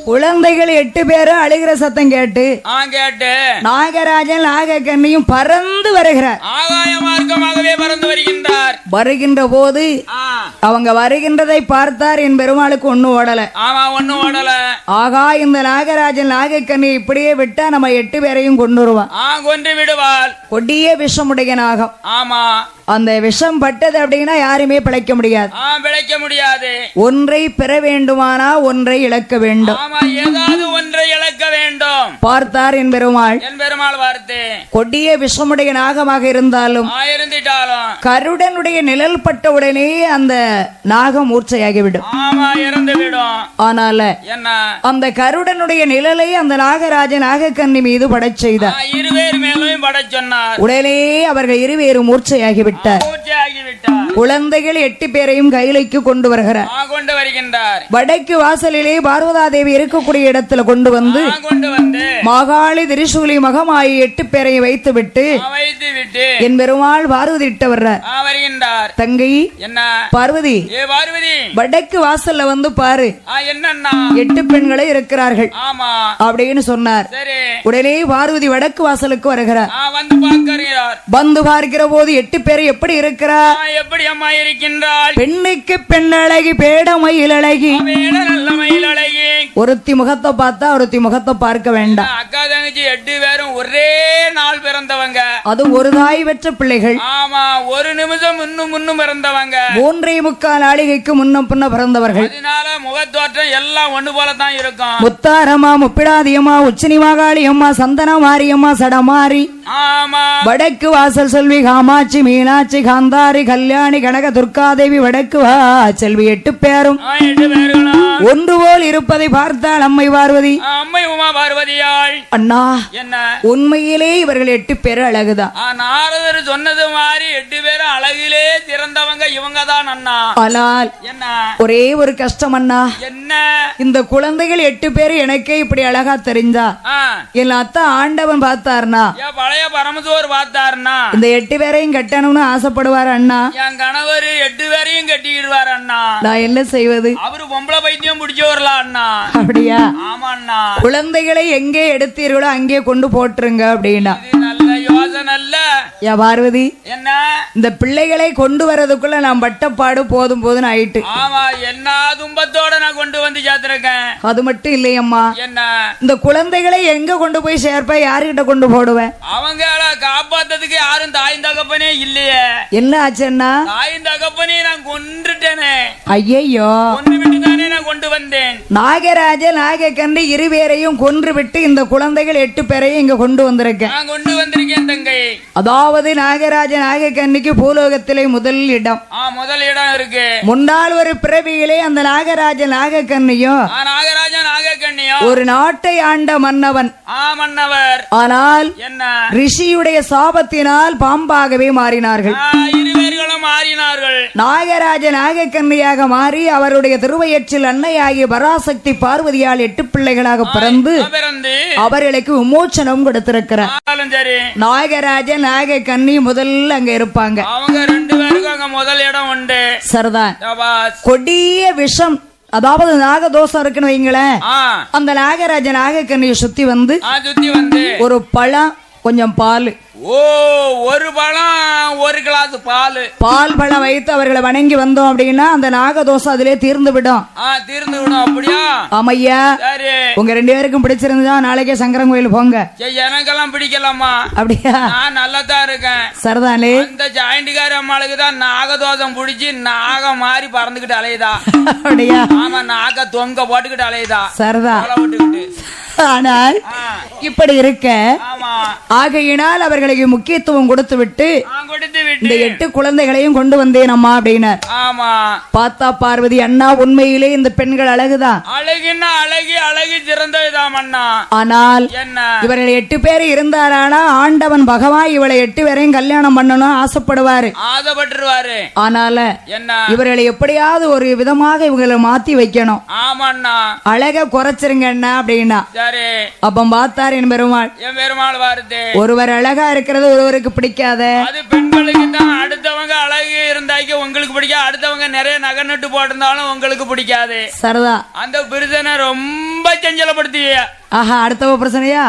குழந்தைகள் 8 பேரும் அழுகிற சத்தம் கேட்டு நாகராஜன் நாகக்கண்ணியும் பறந்து வருகிறார். ஆகாய மார்க்கமாகவே பறந்து வருகின்றார். வருகின்ற போது அவங்க வருகின்றதை பார்த்தார். என் பெருமாளுக்கு ஒண்ணும் ஓடல. ஒண்ணும் ஓடல. ஆகா இந்த நாகராஜன் நாகக்கண்ணி இப்படியே விட்டா நம்ம 8 பேரையும் கொண்டு வருவான், கொண்டு விடுவாள். கொடிய விஷமுடைய நாகம். ஆமா அந்த விஷம் பட்டது அப்படின்னா யாருமே பிழைக்க முடியாது. பிழைக்க முடியாது. ஒன்றை பெற வேண்டுமானா ஒன்றை இழக்க வேண்டும். ஏதாவது ஒன்றை இழக்க வேண்டும். பார்த்தார் என் பெருமாள். பார்த்து கொடிய விஷமுடைய நாகமாக இருந்தாலும் கருடனுடைய நிழல் பட்ட உடனே அந்த நாகம் மூர்ச்சையாகிவிடும். ஆனால அந்த கருடனுடைய நிழலை அந்த நாகராஜ நாகக்கண்ணி மீது படச் செய்தார். இருவேறு மேலும் படச் சொன்னார். உடனே அவர்கள் இருவேறு மூர்ச்சையாகிவிட்டார். குழந்தைகள் 8 பேரையும் கையிலைக்கு கொண்டு வருகிறார். வடக்கு வாசலிலே பார்வதா தேவி இருக்கக்கூடிய இடத்துல கொண்டு வந்து மாகாளி திரிசூலி மகமாயி 8 பேரை வைத்து விட்டு என் பெருமாள் பார்வதிட்ட வர்றார். தங்கை பார்வதி, வடக்கு வாசல்ல வந்து பாரு, 8 பெண்களே இருக்கிறார்கள் அப்படின்னு சொன்னார். உடனே பார்வதி வடக்கு வாசலுக்கு வருகிறார். வந்து பார்க்கிற போது 8 பேரை எப்படி இருக்கிறார்? எப்படி அம்மா இருக்கின்றாள்? பெண்ணுக்கு பெண் அழகி, பேட மயில் அழகி. ஒருத்தி முகத்தை பார்த்தா ஒருத்தி முகத்தை பார்க்க வேண்டாம். அக்கா தங்கச்சி 8 பேரும் ஒரே நாள் பிறந்தவங்க. அது ஒரு தாய் பெற்ற பிள்ளைகள். ஆமா, ஒரு நிமிஷம் முன்னும் பிறந்தவங்க. 3.25 நாளிகைக்கு முன்னும் பின்ன பிறந்தவர்கள். அதனால முகத்தோற்றம் எல்லாம் ஒண்ணு போல தான் இருக்கும். முத்தாரம்மா, முப்பிடாதியம்மா, உச்சினி மாகாளி அம்மா, சந்தன மாரியம்மா, சடமாரி. ஆமா, வடக்கு வாசல் செல்வி காமாட்சி, மீனாட்சி, காந்தாரி, கல்யாணி, கனக துர்காதேவி. வடக்கு செல்வி 8 பேரும் ஒன்று போல் இருப்பதை பார்த்தாள் அம்மை பார்வதி. அம்மை உமா பார்வதியாள் அண்ணா என்ன உண்மையிலே இவர்கள் 8 பேர் அழகுதான். நாரதர் சொன்னது மாதிரி 8 பேரும் அழகிலே சிறந்தவங்க இவங்க தான் அண்ணா. ஆனால் என்ன ஒரே ஒரு கஷ்டம் அண்ணா, என்ன இந்த குழந்தைகள் 8 பேர் எனக்கே இப்படி அழகா தெரிஞ்சா என் அத்தா ஆண்டவன் பார்த்தாருனா பழைய பரமசோர் பார்த்தாருன்னா இந்த 8 பேரையும் கட்டணும்னு ஆசைப்படுவார் அண்ணா. என் கணவர் 8 பேரையும் கட்டிடுவார் அண்ணா. நான் என்ன செய்வது? அவரு பொம்பளை பைத்தியம் முடிச்சவர்களா அண்ணா. அப்படியா? ஆமா அண்ணா. குழந்தைகளை எங்கே எடுத்தீர்களோ அங்கே கொண்டு போட்டுருங்க அப்படின்னா. நல்ல யோசனை இல்ல யா பார்வதி, என்ன இந்த பிள்ளைகளை கொண்டு வரதுக்குள்ள நான் பட்டப்பாடு போதும் போதுன்னு ஆயிட்டு. ஆமா, என்ன துன்பத்தோட நான் கொண்டு வந்து சேர்த்திருக்கேன். அது மட்டும் இல்லையம்மா, என்ன இந்த குழந்தைகளை எங்க கொண்டு போய் சேர்ப்ப, யாருகிட்ட கொண்டு போடுவேன்? அவங்கள காப்பாத்ததுக்கு யாரும் தாயும் தகப்பனே இல்லையே. என்ன ஆச்சுன்னா தாயும் தகப்பனே நான் கொன்றுட்டேனே. ஐயையோ, கொன்று விட்டு தானே நான் கொண்டு வந்தேன். நாகராஜ நாகக்கன்று இருவேரையும் கொன்று விட்டு இந்த குழந்தைகள் 8 பேரையும் இங்க கொண்டு வந்திருக்கேன். நான் கொண்டு வந்திருக்கேன் தங்கை. அதாவது நாகராஜ நாகக்கன்னிக்கு பூலோகத்திலே முதல் இடம். முதல் இடம் இருக்கு. முன்னாள் ஒரு பிறவியிலே அந்த நாகராஜ நாகக்கன்னியும் நாகராஜ நாகக்கண்ணியும் ஒரு நாட்டை ஆண்ட மன்னவன். மன்னவர். ஆனால் என்ன ரிஷியுடைய சாபத்தினால் பாம்பாகவே மாறினார்கள். இருவர்களும் மாறினார்கள். நாகராஜ நாகக்கன்னியாக மாறி அவருடைய திருவயிற்றில் அன்னையாகிய பராசக்தி பார்வதியால் 8 பிள்ளைகளாக பிறந்து அவர்களுக்கு விமோச்சனம் கொடுத்திருக்கிறார். நாகராஜ நாகக்கன்னி முதல்ல அங்க இருப்பாங்க. அவங்க 2 பேருக்கும் அங்க முதல் இடம் உண்டு. சரிதான். கொடிய விஷம், அதாவது நாகதோஷம் இருக்குன்னு வைங்களேன். அந்த நாகராஜ நாகக்கன்னியை சுத்தி வந்து ஒரு பழம், கொஞ்சம் பால், ஒரு பழம், ஒரு கிளாஸ் பால் பழம் வைத்து அவர்களை வணங்கி வந்தோம் அப்படின்னா அந்த நாகதோஷம் அதிலே தீர்ந்து விடும். தீர்ந்து விடும். அப்படியா? ஆமையா. உங்க 2 பேருக்கும் பிடிச்சிருந்தா நாளைக்கே சங்கரன் கோயில் போங்க. எனக்கெல்லாம் பிடிக்கலாமா? அப்படியா? நான் நல்லா தான் இருக்கேன். சரிதானே. இந்த ஜாயிண்ட்கார அம்மாளுக்கு தான் நாகதோஷம் பிடிச்சி நாக மாறி பறந்துகிட்டு அலையுதா. அப்படியா? ஆமா, நாக தொங்க போட்டுக்கிட்டு அலையுதா. சரிதா. விட்டுக்கிட்டு. ஆனால் இப்படி இருக்க ஆகையினால் அவர்களுக்கு முக்கியத்துவம் கொடுத்து விட்டு இந்த 8 குழந்தைகளையும் கொண்டு வந்தேன் அம்மா அப்படின்னார். ஆமா. பார்த்தா பார்வதி, அண்ணா உண்மையிலே இந்த பெண்கள் அழகுதான். அழகுன்னா அழகு சிறந்ததுதான் அண்ணா. ஆனால் இவர்கள் 8 பேர் இருந்தாரானா ஆண்டவன் பகவான் இவளை 8 பேரையும் கல்யாணம் பண்ணணும் ஆசைப்படுவாரு, ஆசைப்பட்டுருவாரு. ஆனால இவர்களை எப்படியாவது ஒரு விதமாக இவங்களை மாத்தி வைக்கணும். ஆமாண்ணா. அழக குறைச்சிருங்க அண்ணா அப்படின்னா. அப்ப பார்த்தார் என் பெருமாள். ஒருவர் அழகா இருக்கிறது ஒருவருக்கு பிடிக்காத. அது பெண்களுக்கு தான். அடுத்தவங்க அழகு இருந்தாக்க உங்களுக்கு பிடிக்காது. அடுத்தவங்க நிறைய நகை நட்டு போட்டிருந்தாலும் உங்களுக்கு பிடிக்காது. சரிதா. அந்த பிரச்சனை ரொம்ப செஞ்சலப்படுத்திய. ஆஹா, அடுத்தவ பிரச்சனையா?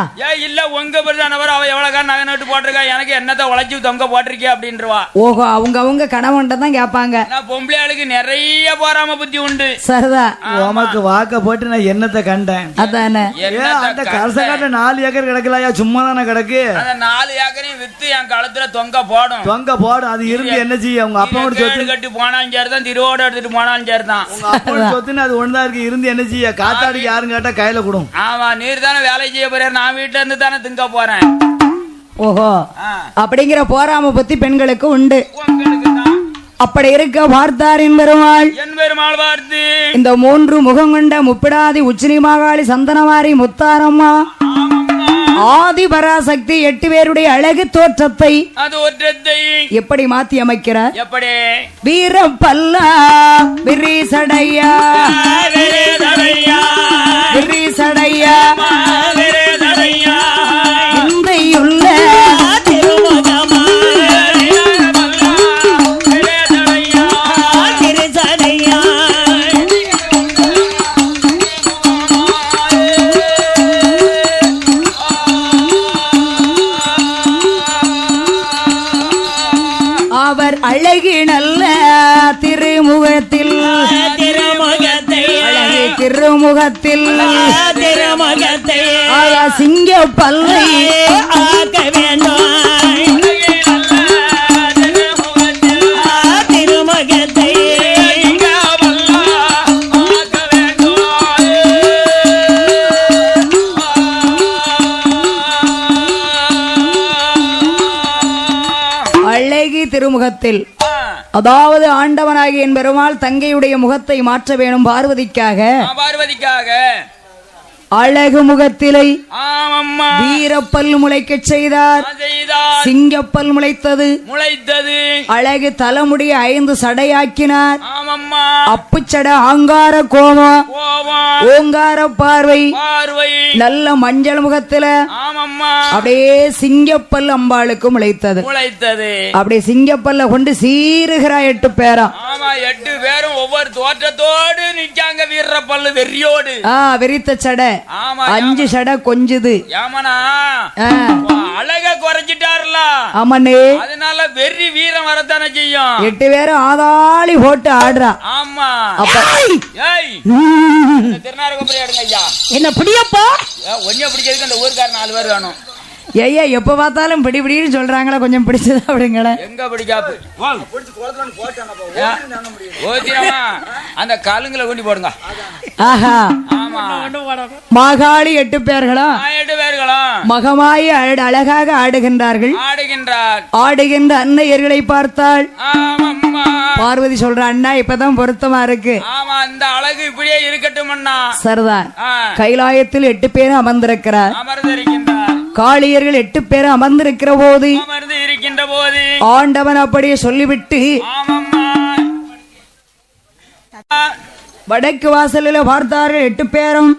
இல்ல, உங்க பிரச்சனை. அவ எவ்வளவு நகை நட்டு போட்டிருக்கா, எனக்கு என்னத்த உழைச்சி தொங்க போட்டிருக்கே அப்படின்றவா. ஓஹோ, அவங்க கணவன்ட்ட தான் கேட்பாங்க. பொம்பளை ஆளுக்கு நிறைய போராம புத்தி உண்டு. சரிதா. உமக்கு வாக்க போட்டு நான் என்னத்தை கண்டேன். அதானே. கரசக்காட்ட 4 ஏக்கர் கிடக்கலையா? சும்மா தானே கிடக்கு. அந்த 4 ஏக்கரையும் வித்து என் கழுத்துல தொங்க போடும். அது இருந்து என்ன செய்ய? உங்க அப்பா சொத்து கட்டி போனாலும் சரிதான், திருவோடு எடுத்துட்டு போனாலும் சரிதான். உங்க அப்பா சொத்துன்னு அது ஒண்ணுதான் இருக்கு. இருந்து என்ன செய்ய? காத்தாடிக்கு யாரும் கேட்டா கையில கொடும். ஆமா, நீர் தானே வேலை செய்ய போற. நான் வீட்டுல இருந்து தானே திங்க போறேன். ஓஹோ, அப்படிங்கிற போராம பத்தி பெண்களுக்கு உண்டு. அப்படி இருக்க பார்த்தார் என் பெருமாள். பார்த்து இந்த 3 முகம் கொண்ட முப்பிடாதி உச்சினி மாகாளி சந்தனவாரி முத்தாரம்மா ஆதி பராசக்தி 8 பேருடைய அழகு தோற்றத்தை எப்படி மாத்தி அமைக்கிறார்? எப்படி? வீரப்பல்லா விரிசடையா விரிசடையா இந்தையுள்ள அவர் அழகி நல்ல திருமுகத்தில் சிங்க பல்லை ஆக்க வேண்டும். திருமுகத்தை அழகி திருமுகத்தில் அதாவது ஆண்டவனாகிய என் பெருமாள் தங்கையுடைய முகத்தை மாற்ற வேணும் பார்வதிக்காக. அழகு முகத்திலை வீரப்பல் முளைக்கச் செய்தார். சிங்கப்பல் முளைத்தது. அழகு தலைமுடி 5 சடையாக்கினார். அப்புச்சட ஆங்கார கோபம், ஓங்கார பார்வை, நல்ல மஞ்சள் முகத்துல அப்படியே சிங்கப்பல் அம்பாளுக்கு முளைத்தது. அப்படியே சிங்கப்பல்ல கொண்டு சீருகிறா 8 பேரா. 8 பேரும் ஒவ்வொரு தோற்றத்தோடு நிக்காங்க. வீரப்பல்லு வெறியோடு வெறித்த சடை 5 சடை கொஞ்சுது. அழக குறைஞ்சிட்டாருல. ஆமாண்ணே, அதனால வெறி வீரம் வரத்தானே செய்யும். 8 பேரும் ஆதாளி போட்டு ஆடுறா. ஆமா. திருநாரகப்படி எடுங்க ஐயா. என்ன பிடியப்பா? ஒன்னும் பிடிக்கிறதுக்கு அந்த ஊருக்கார 4 பேர் வேணும். ஐயா எப்ப பார்த்தாலும் பிடி பிடின்னு சொல்றாங்களா, கொஞ்சம் பிடிச்சதா அப்படிங்களா? எங்க பிடிக்காப்பு அந்த காலுங்களை கொண்டு போடுங்க. ஆஹா, மாகாளி 8 பேர்களும் 8 பேர்களும் மகமாயி அழகாக ஆடுகின்றார்கள். ஆடுகின்ற அன்னையர்களை பார்த்தாள் பார்வதி. சொல்ற அண்ணா இப்பதான் பொருத்தமா இருக்கு. ஆமா, இந்த அழகு இப்படியே இருக்கட்டும் அண்ணா. சரிதான். கைலாயத்தில் 8 பேரும் அமர்ந்திருக்கிறார். காளியர்கள் 8 பேரும் அமர்ந்திருக்கிற போது ஆண்டவன் அப்படியே சொல்லிவிட்டு வடக்கு வாசலில் பார்த்தார்கள். 8 பேரும்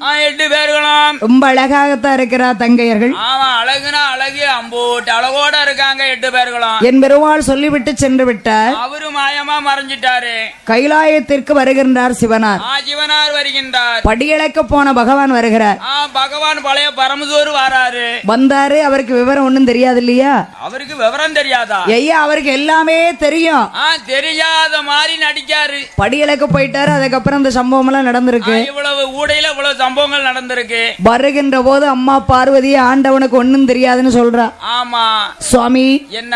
ரொம்ப அழகாகத்தான் இருக்கிறார் தங்கையர்கள். அழகுனா அழகு அம்போட்டு அழகோட இருக்காங்க 8 பேர்களும். என் பெருமாள் சொல்லிவிட்டு சென்று விட்டார். அவரு மாயமா மறைஞ்சிட்டாரு. கைலாயத்திற்கு வருகின்றார் சிவனார். சிவனார் வருகின்றார். படியளக்க போன பகவான் வருகிறார். பகவான் பழைய பரமசோறு வராரு. வந்தாரு. அவருக்கு விவரம் ஒண்ணும் தெரியாது இல்லையா? அவருக்கு விவரம் தெரியாதா? ஐயா, அவருக்கு எல்லாமே தெரியும். தெரியாத மாதிரி நடிக்காரு. படியளக்க போயிட்டாரு. அதுக்கப்புறம் இந்த சம்பவம் எல்லாம் நடந்திருக்கு. இவ்வளவு ஊடையில இவ்வளவு சம்பவங்கள் நடந்திருக்கு. வருகின்ற போது அம்மா பார்வதி ஆண்டவனுக்கு ஒண்ணும் தெரியாதுன்னு சொல்றா. ஆமா சுவாமி, என்ன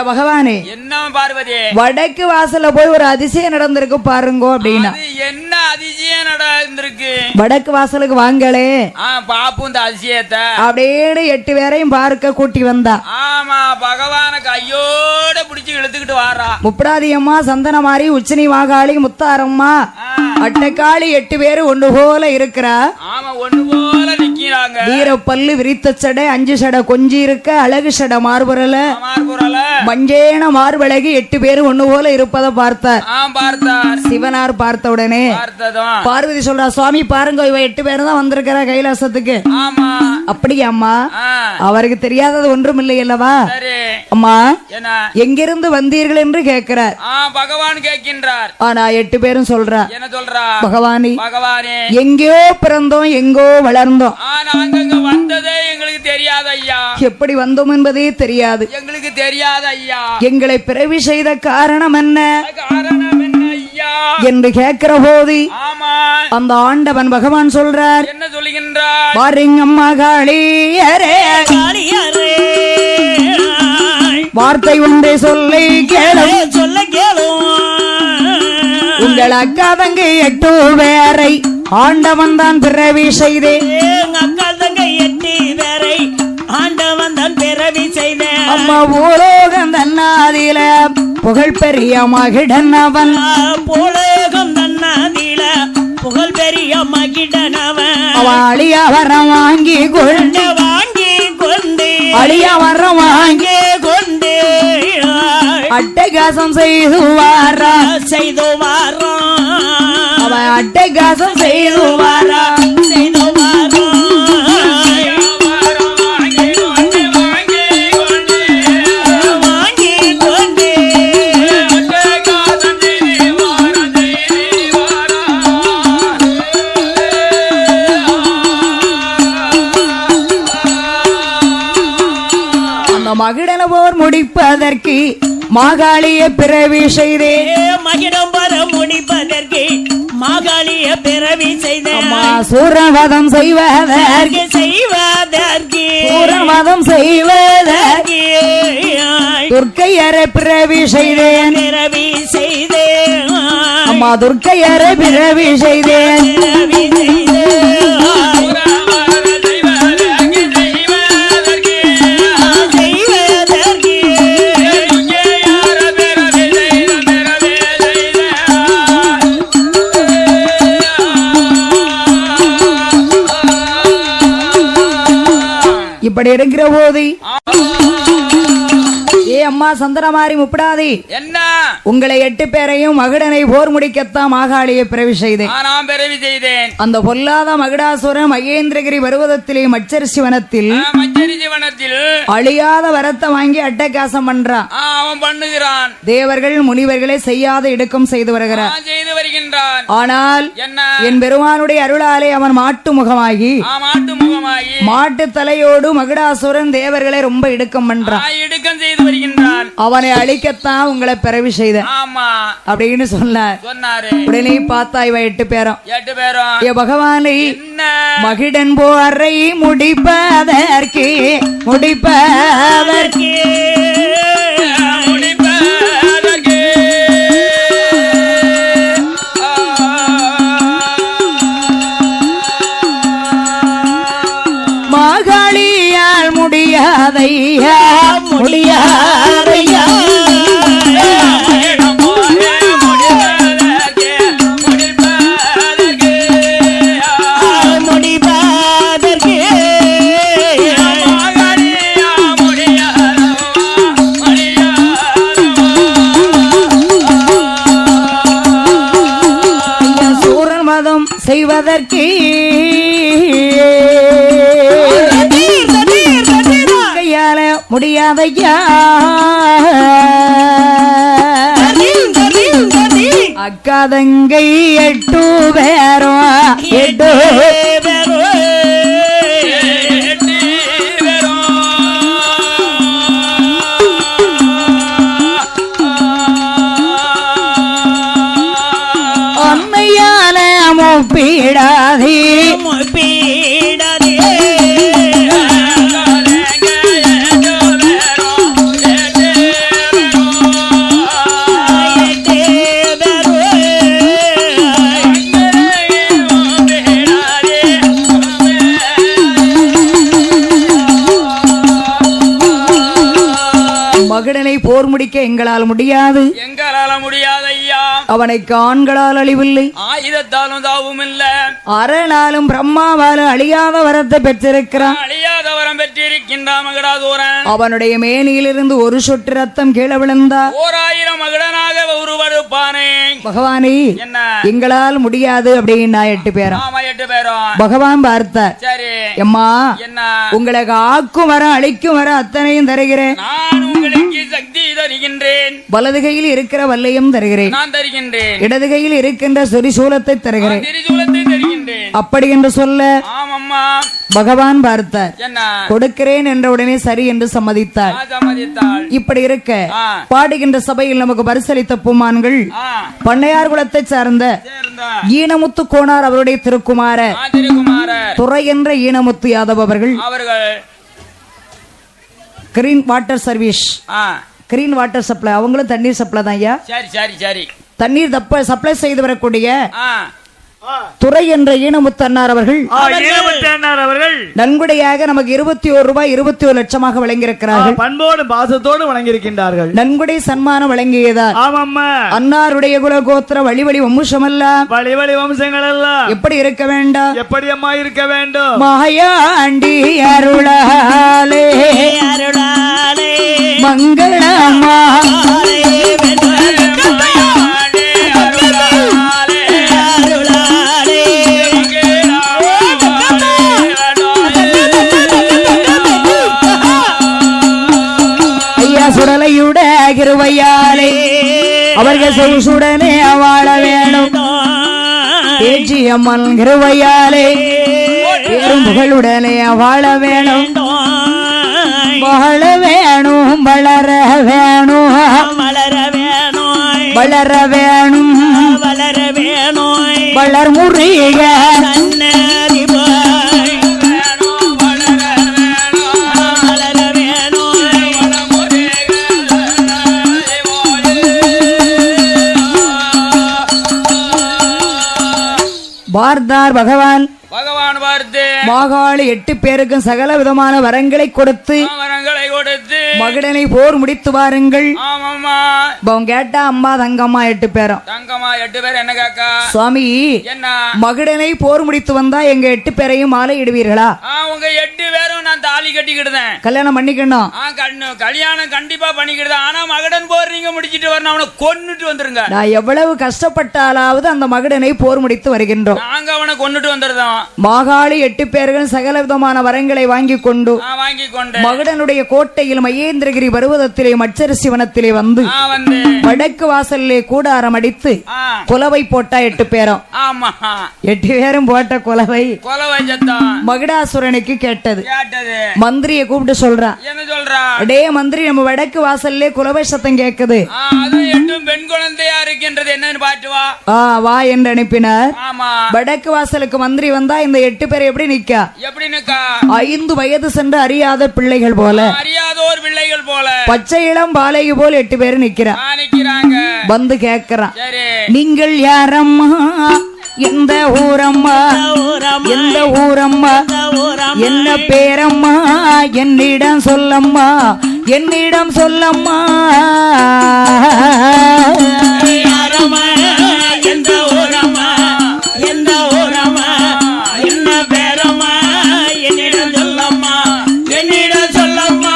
பகவானே, என்ன பார்வதி, வடக்கு வாசல்ல போய் ஒரு அதிசயம் நடந்திருக்கு பாருங்க அப்படின்னா. என்ன அதிசயம் நடந்திருக்கு? வடக்கு வாசலுக்கு வாங்களே பாப்பு இந்த அதிசயத்தை அப்படியே 8 பேரையும் பார்க்க கூட்டி வந்தா. ஆமா, பகவான கையோட பிடிச்சு இழுத்துக்கிட்டு வாரா. முப்படாதி அம்மா, சந்தனமாரி, உச்சினி மாகாளி, முத்தாரம்மா, அட்டக்காளி 8 பேரு ஒன்று போல இருக்கிறா. ஆமா, ஒன்று போல நிக்கிறாங்க. வீரப்பல்லு விரித்த சடை 5 சடை கொஞ்சி இருக்க. அழகு சடை மார்புரல மஞ்சேன மார்பழகி 8 பேரு ஒண்ணு போல இருப்பதை பார்த்தார். சிவனார் பார்த்த உடனே பார்வதி சொல்றா, சுவாமி பாருங்க, இவ 8 பேரும் தான் வந்திருக்கிறா கைலாசத்துக்கு. அப்படியா அம்மா? அவருக்கு தெரியாதது ஒன்றும் இல்லை அல்லவா? அம்மா, எங்கிருந்து வந்தீர்கள் என்று கேட்கிறார். பகவான் கேட்கின்றார். ஆனா 8 பேரும் சொல்றா, என்ன சொல்றா? பகவானே, எங்கோ பிறந்தோம், எங்கோ வளர்ந்தோம். வந்ததே எங்களுக்கு தெரியாது ஐயா. எப்படி வந்தோம் என்பதே தெரியாது. எங்களுக்கு தெரியாது ஐயா. எங்களை பிறவி செய்த காரணம் என்ன ஐயா என்று கேட்கிற போது அந்த ஆண்டவன் பகவான் சொல்றார். என்ன சொல்லுகின்றார்? வாரிங்கம்மா காளியரே, வார்த்தை ஒன்றை சொல்லை கேளும், சொல்ல கேளும். உங்கள் அக்கா தங்கை 8 பேரை ஆண்டவன் தான் பிறவி செய்தே. அக்கா தங்கை 8 பேரை ஆண்டவன் தான் பிறவி செய்த. அம்மா பூலோகம் தன்னாதில புகழ் பெரிய மகிடனவன். பூலோகம் தன்னாதில புகழ் பெரிய மகிடனவன். அழிய வரம் வாங்கி கொண்டு அழிய வரம் வாங்கி கொண்டு அட்டகாசம் செய்து வாரா. அவன் அட்டகாசம் செய்து வாரா. மகிடன போர் முடிப்பதற்கு மாகாளிய பிறவி செய்தே. மகிடம் வர முடிப்பதற்கு மாகாளிய பிறவி செய்தே. சூரவதம் செய்வதற்கு சூரவதம் செய்வதற்கு துர்க்கையரை பிறவி செய்தேன். பிறவி செய்தேன். அம்மா துர்க்கையரை பிறவி செய்தேன். இப்படி இருக்கிற போது ஏ அம்மா சந்தனமாரி முப்படாதி என்ன உங்களை 8 பேரையும் மகுடனை போர் முடிக்கத்தான் மாகாளியை பிறவி செய்தேன். நான் பிறவி செய்தேன். அந்த பொல்லாத மகுடாசுரன் மகேந்திரகிரி பருவதத்திலே மச்சரிசி வனத்தில் அழியாத வரத்தை வாங்கி அட்டகாசம் பண்றான். அவன் பண்ணுகிறான். தேவர்கள் முனிவர்களை செய்யாத இடுக்கம் செய்து வருகிறார். ஆனால் என் பெருமானுடைய அருளாலே அவன் மாட்டு முகமாகி மாட்டு தலையோடு மகுடாசுரன் தேவர்களை ரொம்ப இடுக்கம் பண்றான். அவனை அழிக்கத்தான் உங்களை பிறவி செய்த அப்படின்னு சொன்னார். உடனே பார்த்தா இவன் 8 பேரும் ஏ பகவானை மகிடன் போரை முடிப்பதற்கு மாகாளியால் முடியாதையா முடியாதையா சூரன் மதம் செய்வதற்கு முடியாதையா அக்கா தங்கை 8 பேரும் 8 அம்மையான முப்பீடாதே மகடனை போர் முடிக்க எங்களால் முடியாது ஐயா. அவனை காண்களால் அழிவில்லை, ஆயுதத்தாலும் தாவும் இல்ல, அரணாலும் பிரம்மாவாலும் அழியாத வரத்தை பெற்றிருக்கிறான். அழியாத வரம் பெற்றிருக்கின்றான் மகடாதூரன். அவனுடைய மேனியிலிருந்து ஒரு சொட்டு ரத்தம் கீழே விழுந்தார். 1000 மகடனாக உருவெடுப்பானே. பகவானே எங்களால் முடியாது அப்படின்னா 8 பேரும். 8 பேரும் பகவான் பார்த்தார். சரி எம்மா என்ன உங்களுக்கு ஆக்கும் வர அழிக்கும் வர அத்தனையும் தருகிறேன். நான் உங்களுக்கு சக்தி தருகின்றேன். வலது கையில் இருக்கிற வல்லையும் தருகிறேன். நான் தருகின்றேன். இடது கையில் இருக்கின்ற சொரிசூலத்தை தருகிறேன். அப்படி என்று சொல்ல பகவான் பார்த்தார். கொடுக்கிறேன் என்ற உடனே சரி என்று சம்மதித்தார். இப்படி இருக்க பாடுகின்ற சபையில் நமக்கு பரிசளித்த பூமான்கள் பண்ணையார் குலத்தை சார்ந்த ஈனமுத்து கோனார் அவருடைய திருக்குமாரர் துறை என்ற ஈனமுத்து யாதவ் அவர்கள் green water service green water supply அவங்களும் தண்ணீர் சப்ளை தான் ஐயா. தண்ணீர் சப்ளை செய்து வரக்கூடிய துறை என்ற ஈனமுத்து அன்னார் அவர்கள் நன்கொடையாக நமக்கு 21 ரூபாய் 21 லட்சமாக வழங்கியிருக்கிறார்கள். பண்போடு பாசத்தோடு வழங்கியிருக்கின்றார்கள். நன்கொடை சன்மானம் வழங்கியதால் அன்னாருடைய குல கோத்திர வழி வம்சமெல்லாம் வழி வம்சங்கள் எல்லாம் எப்படி இருக்க வேண்டும், எப்படி அம்மா இருக்க வேண்டும். மாயாண்டி அருளாலே மங்களமா சுடலையுட கிருபையாலே அவர்கள் சொகுசுடனே வாழ வேணும். ஏஜியம்மன் கிருபையாலே பெரும் புகழுடனே வாழ வேணும். வாழ வேணும் வளர வேணும் வளர வேணும் வளர் முருக பார்த்தார் பகவான் பார்த்து மாகாளி 8 பேருக்கும் சகல விதமான வரங்களை கொடுத்து மகடனை போர் முடித்து வாருங்கள். கேட்டா அம்மா தங்கம்மா 8 பேரும் என்ன காக்கா சுவாமி மகடனை போர் முடித்து வந்தா எங்க 8 பேரையும் மாலை இடுவீர்களா? உங்க 8 பேரும் நான் தாலி கட்டிக்கிடுதேன், கல்யாணம் பண்ணிக்கணும். கல்யாணம் கண்டிப்பா பண்ணிக்கிடுதேன். ஆனா மகடன் போர் நீங்க முடிச்சிட்டு வரணும், அவனை கொன்னுட்டு வந்துருங்க. நான் எவ்வளவு கஷ்டப்பட்டாலாவது அந்த மகடனை போர் முடித்து வருகின்றோம். நாங்க அவனை கொன்னுட்டு வந்துருந்தோம். மாகாளி 8 பேர்கள் சகல விதமான வரங்களை வாங்கி கொண்டு மகடனுடைய கோட்டையில் மகேந்திரகிரி பருவதத்திலே மச்சரிசி வனத்திலே வந்து வடக்கு வாசலிலே கூடாரம் அடித்து குலவை போட்டா 8 பேரும். 8 பேரும் போட்ட குலவை மகுடாசுரனுக்கு கேட்டது. மந்திரிய கூப்பிட்டு சொல்றா, டே மந்திரி, நம்ம வடக்கு வாசல்லே குலவை சத்தம் கேக்குது, பெண் குழந்தையா இருக்கின்றது, என்னன்னு பாட்டு வா. வா என்று அனுப்பினார். வடக்கு வாசலுக்கு மந்திரி வந்தா இந்த 8 பேர் எப்படி நிக்கா? 5 வயது சென்று அறியாத பிள்ளைகள் போல, அறியாதோர் பிள்ளைகள் போல, பச்சை இளம் பாலைகு போல் 8 பேர் நிக்கிறாங்க. வந்து கேக்குறான், நீங்கள் யாரம்மா, எந்த ஊரம்மா, எந்த ஊரம்மா, என்ன பேரம்மா, என்னிடம் சொல்லம்மா, என்னிடம் சொல்லம்மா. எந்த ஊரம்மா, எந்த ஊரம்மா, என்ன பேரம்மா, என்னிடம் சொல்லம்மா, என்னிடம் சொல்லம்மா.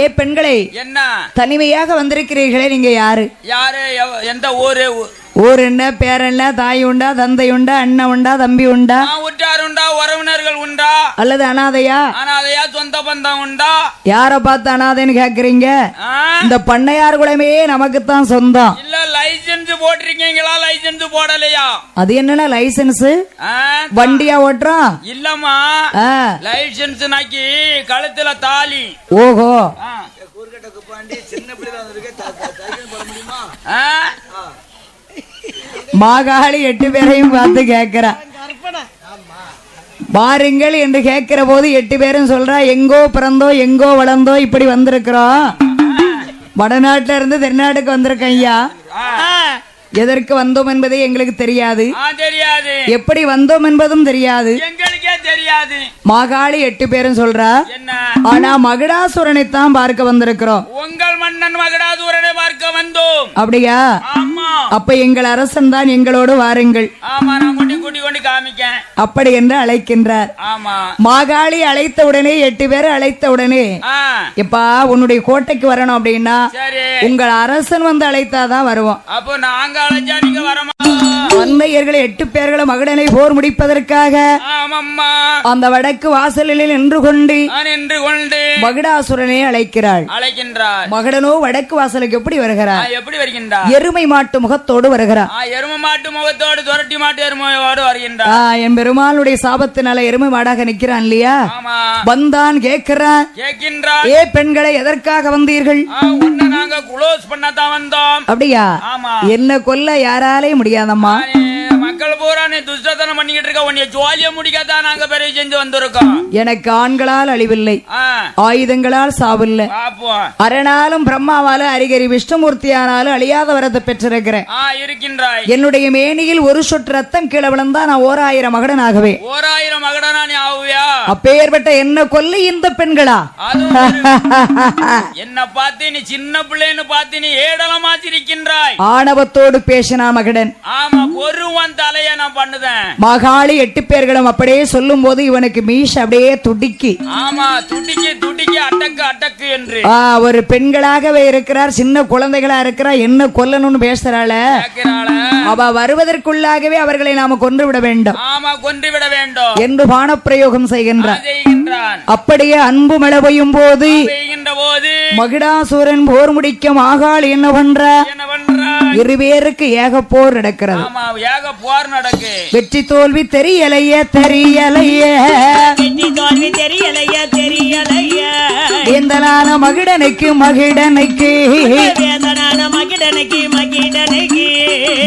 ஏ பெண்களே, என்ன தனிமையாக வந்திருக்கிறீர்களே, நீங்க யாரு? யாரு? எந்த ஊரு? ஊர் என்ன, பேர் என்ன, தாய் உண்டா, தந்தை உண்டா, அண்ணன் உண்டா, தம்பி உண்டா, உற்றார் உண்டா, உறவினர்கள் உண்டா, அல்லது அனாதையா? அனாதையா, சொந்த பந்தம் உண்டா? யார பார்த்து அனாதைன்னு கேக்குறீங்க? இந்த பண்ணையார் குலமே நமக்குத்தான் சொந்தம். இல்ல லைசென்ஸ் போட்டிருக்கீங்களா? லைசென்ஸ் போடலையா? அது என்னன்னா லைசென்ஸ்? வண்டியா ஓட்டுறோம்? இல்லம்மா, லைசென்ஸ் நாக்கி கழுத்துல தாலி. ஓஹோ, மாகாளி 8 பேரையும் பார்த்து கேட்கிறா, பாருங்கள் என்று கேட்கிற போது 8 பேரும் சொல்றா, எங்கோ பிறந்தோ எங்கோ வளர்ந்தோ இப்படி வந்திருக்கிறோம். வடநாட்டுல இருந்து தென்னாட்டுக்கு வந்திருக்கேன் ஐயா. எதற்கு வந்தோம் என்பதே எங்களுக்கு தெரியாது, எப்படி வந்தோம் என்பதும் தெரியாது, எங்களுக்கே தெரியாது. மாகாளி 8 பேரும் சொல்றா, ஆனா மகுடாசுரனைத்தான் பார்க்க வந்திருக்கிறோம். உங்கள் மன்னன் மகுடாசுரனை பார்க்க வந்தோம். அப்படியா? அப்ப எங்கள் அரசன் தான் எங்களோடு வாருங்கள். அப்படி என்று அழைக்கின்றார். மாகாளி அழைத்த உடனே 8 பேர் அழைத்த உடனே, எப்பா உன்னுடைய கோட்டைக்கு வரணும் அப்படின்னா உங்கள் அரசன் வந்து அழைத்தாதான் வருவோம். அப்போ நாங்க அழைச்சா நீங்க வரமா? அன்னையர்கள் 8 பேர்களை மகடனை போர் முடிப்பதற்காக அந்த வடக்கு வாசலில் நின்று கொண்டு மகுடாசுரனை அழைக்கின்றார். மகடனோ வடக்கு வாசலுக்கு எப்படி வருகிறார்? எப்படி வருகின்றார்? எருமை மாட்டு முகத்தோடு வருகிறார். எருமை மாட்டு முகத்தோடு, துரட்டி மாட்டு எருமையோடு வருகின்றார். என் பெருமாளுடைய சாபத்தினால எருமை மாடாக நிக்கிறான் இல்லையா? வந்தான் கேட்கிறான், ஏ பெண்களை எதற்காக வந்தீர்கள்? நாங்க குளோஸ் பண்ணத்தான் வந்தோம். அப்படியா? என்ன கொல்ல யாராலையும் முடியாதம்மா. மக்கள் பூரா நீ துஷ்டத்தனம் பண்ணிக்கிட்டு இருக்க, உன்னை ஜோலிய முடிக்கத்தான் நாங்க பெரிய செஞ்சு வந்திருக்கோம். எனக்கு ஆண்களால் அழிவில்லை, ஆயுதங்களால் சாவில்லை, அரணாலும் பிரம்மாவாலும் அரிகரி விஷ்ணுமூர்த்தியானாலும் அழியாத வரத்தை பெற்றிருக்கிறேன். என்னுடைய மேனியில் ஒரு சொட்டு ரத்தம் கீழே விழுந்தா நான் 1000 மகடனாகவே. 1000 மகடனா நீ ஆகுவியா? அப்பேற்பட்ட என்ன கொல்ல இந்த பெண்களா? என்ன பார்த்து நீ சின்ன பிள்ளைன்னு பார்த்து நீ ஏடலமா சிரிக்கின்றாய். ஆணவத்தோடு பேசினா மகடன். ஆமா, ஒருவன் தலைய நான் பண்ணுதேன். மாகாளி 8 பேர்களும் அப்படியே சொல்லும் போது இவனுக்கு மீஷ் அப்படியே துடிக்கி. ஆமா, துடிக்கி துடிக்கி அட்டக்கு அட்டக்கு என்று. ஒரு பெண்களாகவே இருக்கிறார், சின்ன குழந்தைகளா இருக்கிறார், என்ன கொல்லணும்னு பேசுறாள. அவ வருவதற்குள்ளாகவே அவர்களை நாம கொன்று விட வேண்டும். ஆமா, கொன்று விட வேண்டும் என்று பானப்பிரயோகம் செய்கின்றார். அப்படியே அன்பு மழை பெய்யும் போது மகுடாசுரன் போர் முடிக்க மாகாளி என்ன பண்ற? இருவேருக்கு ஏக போர் நடக்கிறது. வெற்றி தோல்வி தெரியலைய தெரியலைய, வேந்தனான மகிடனுக்கு மகிடனுக்கு,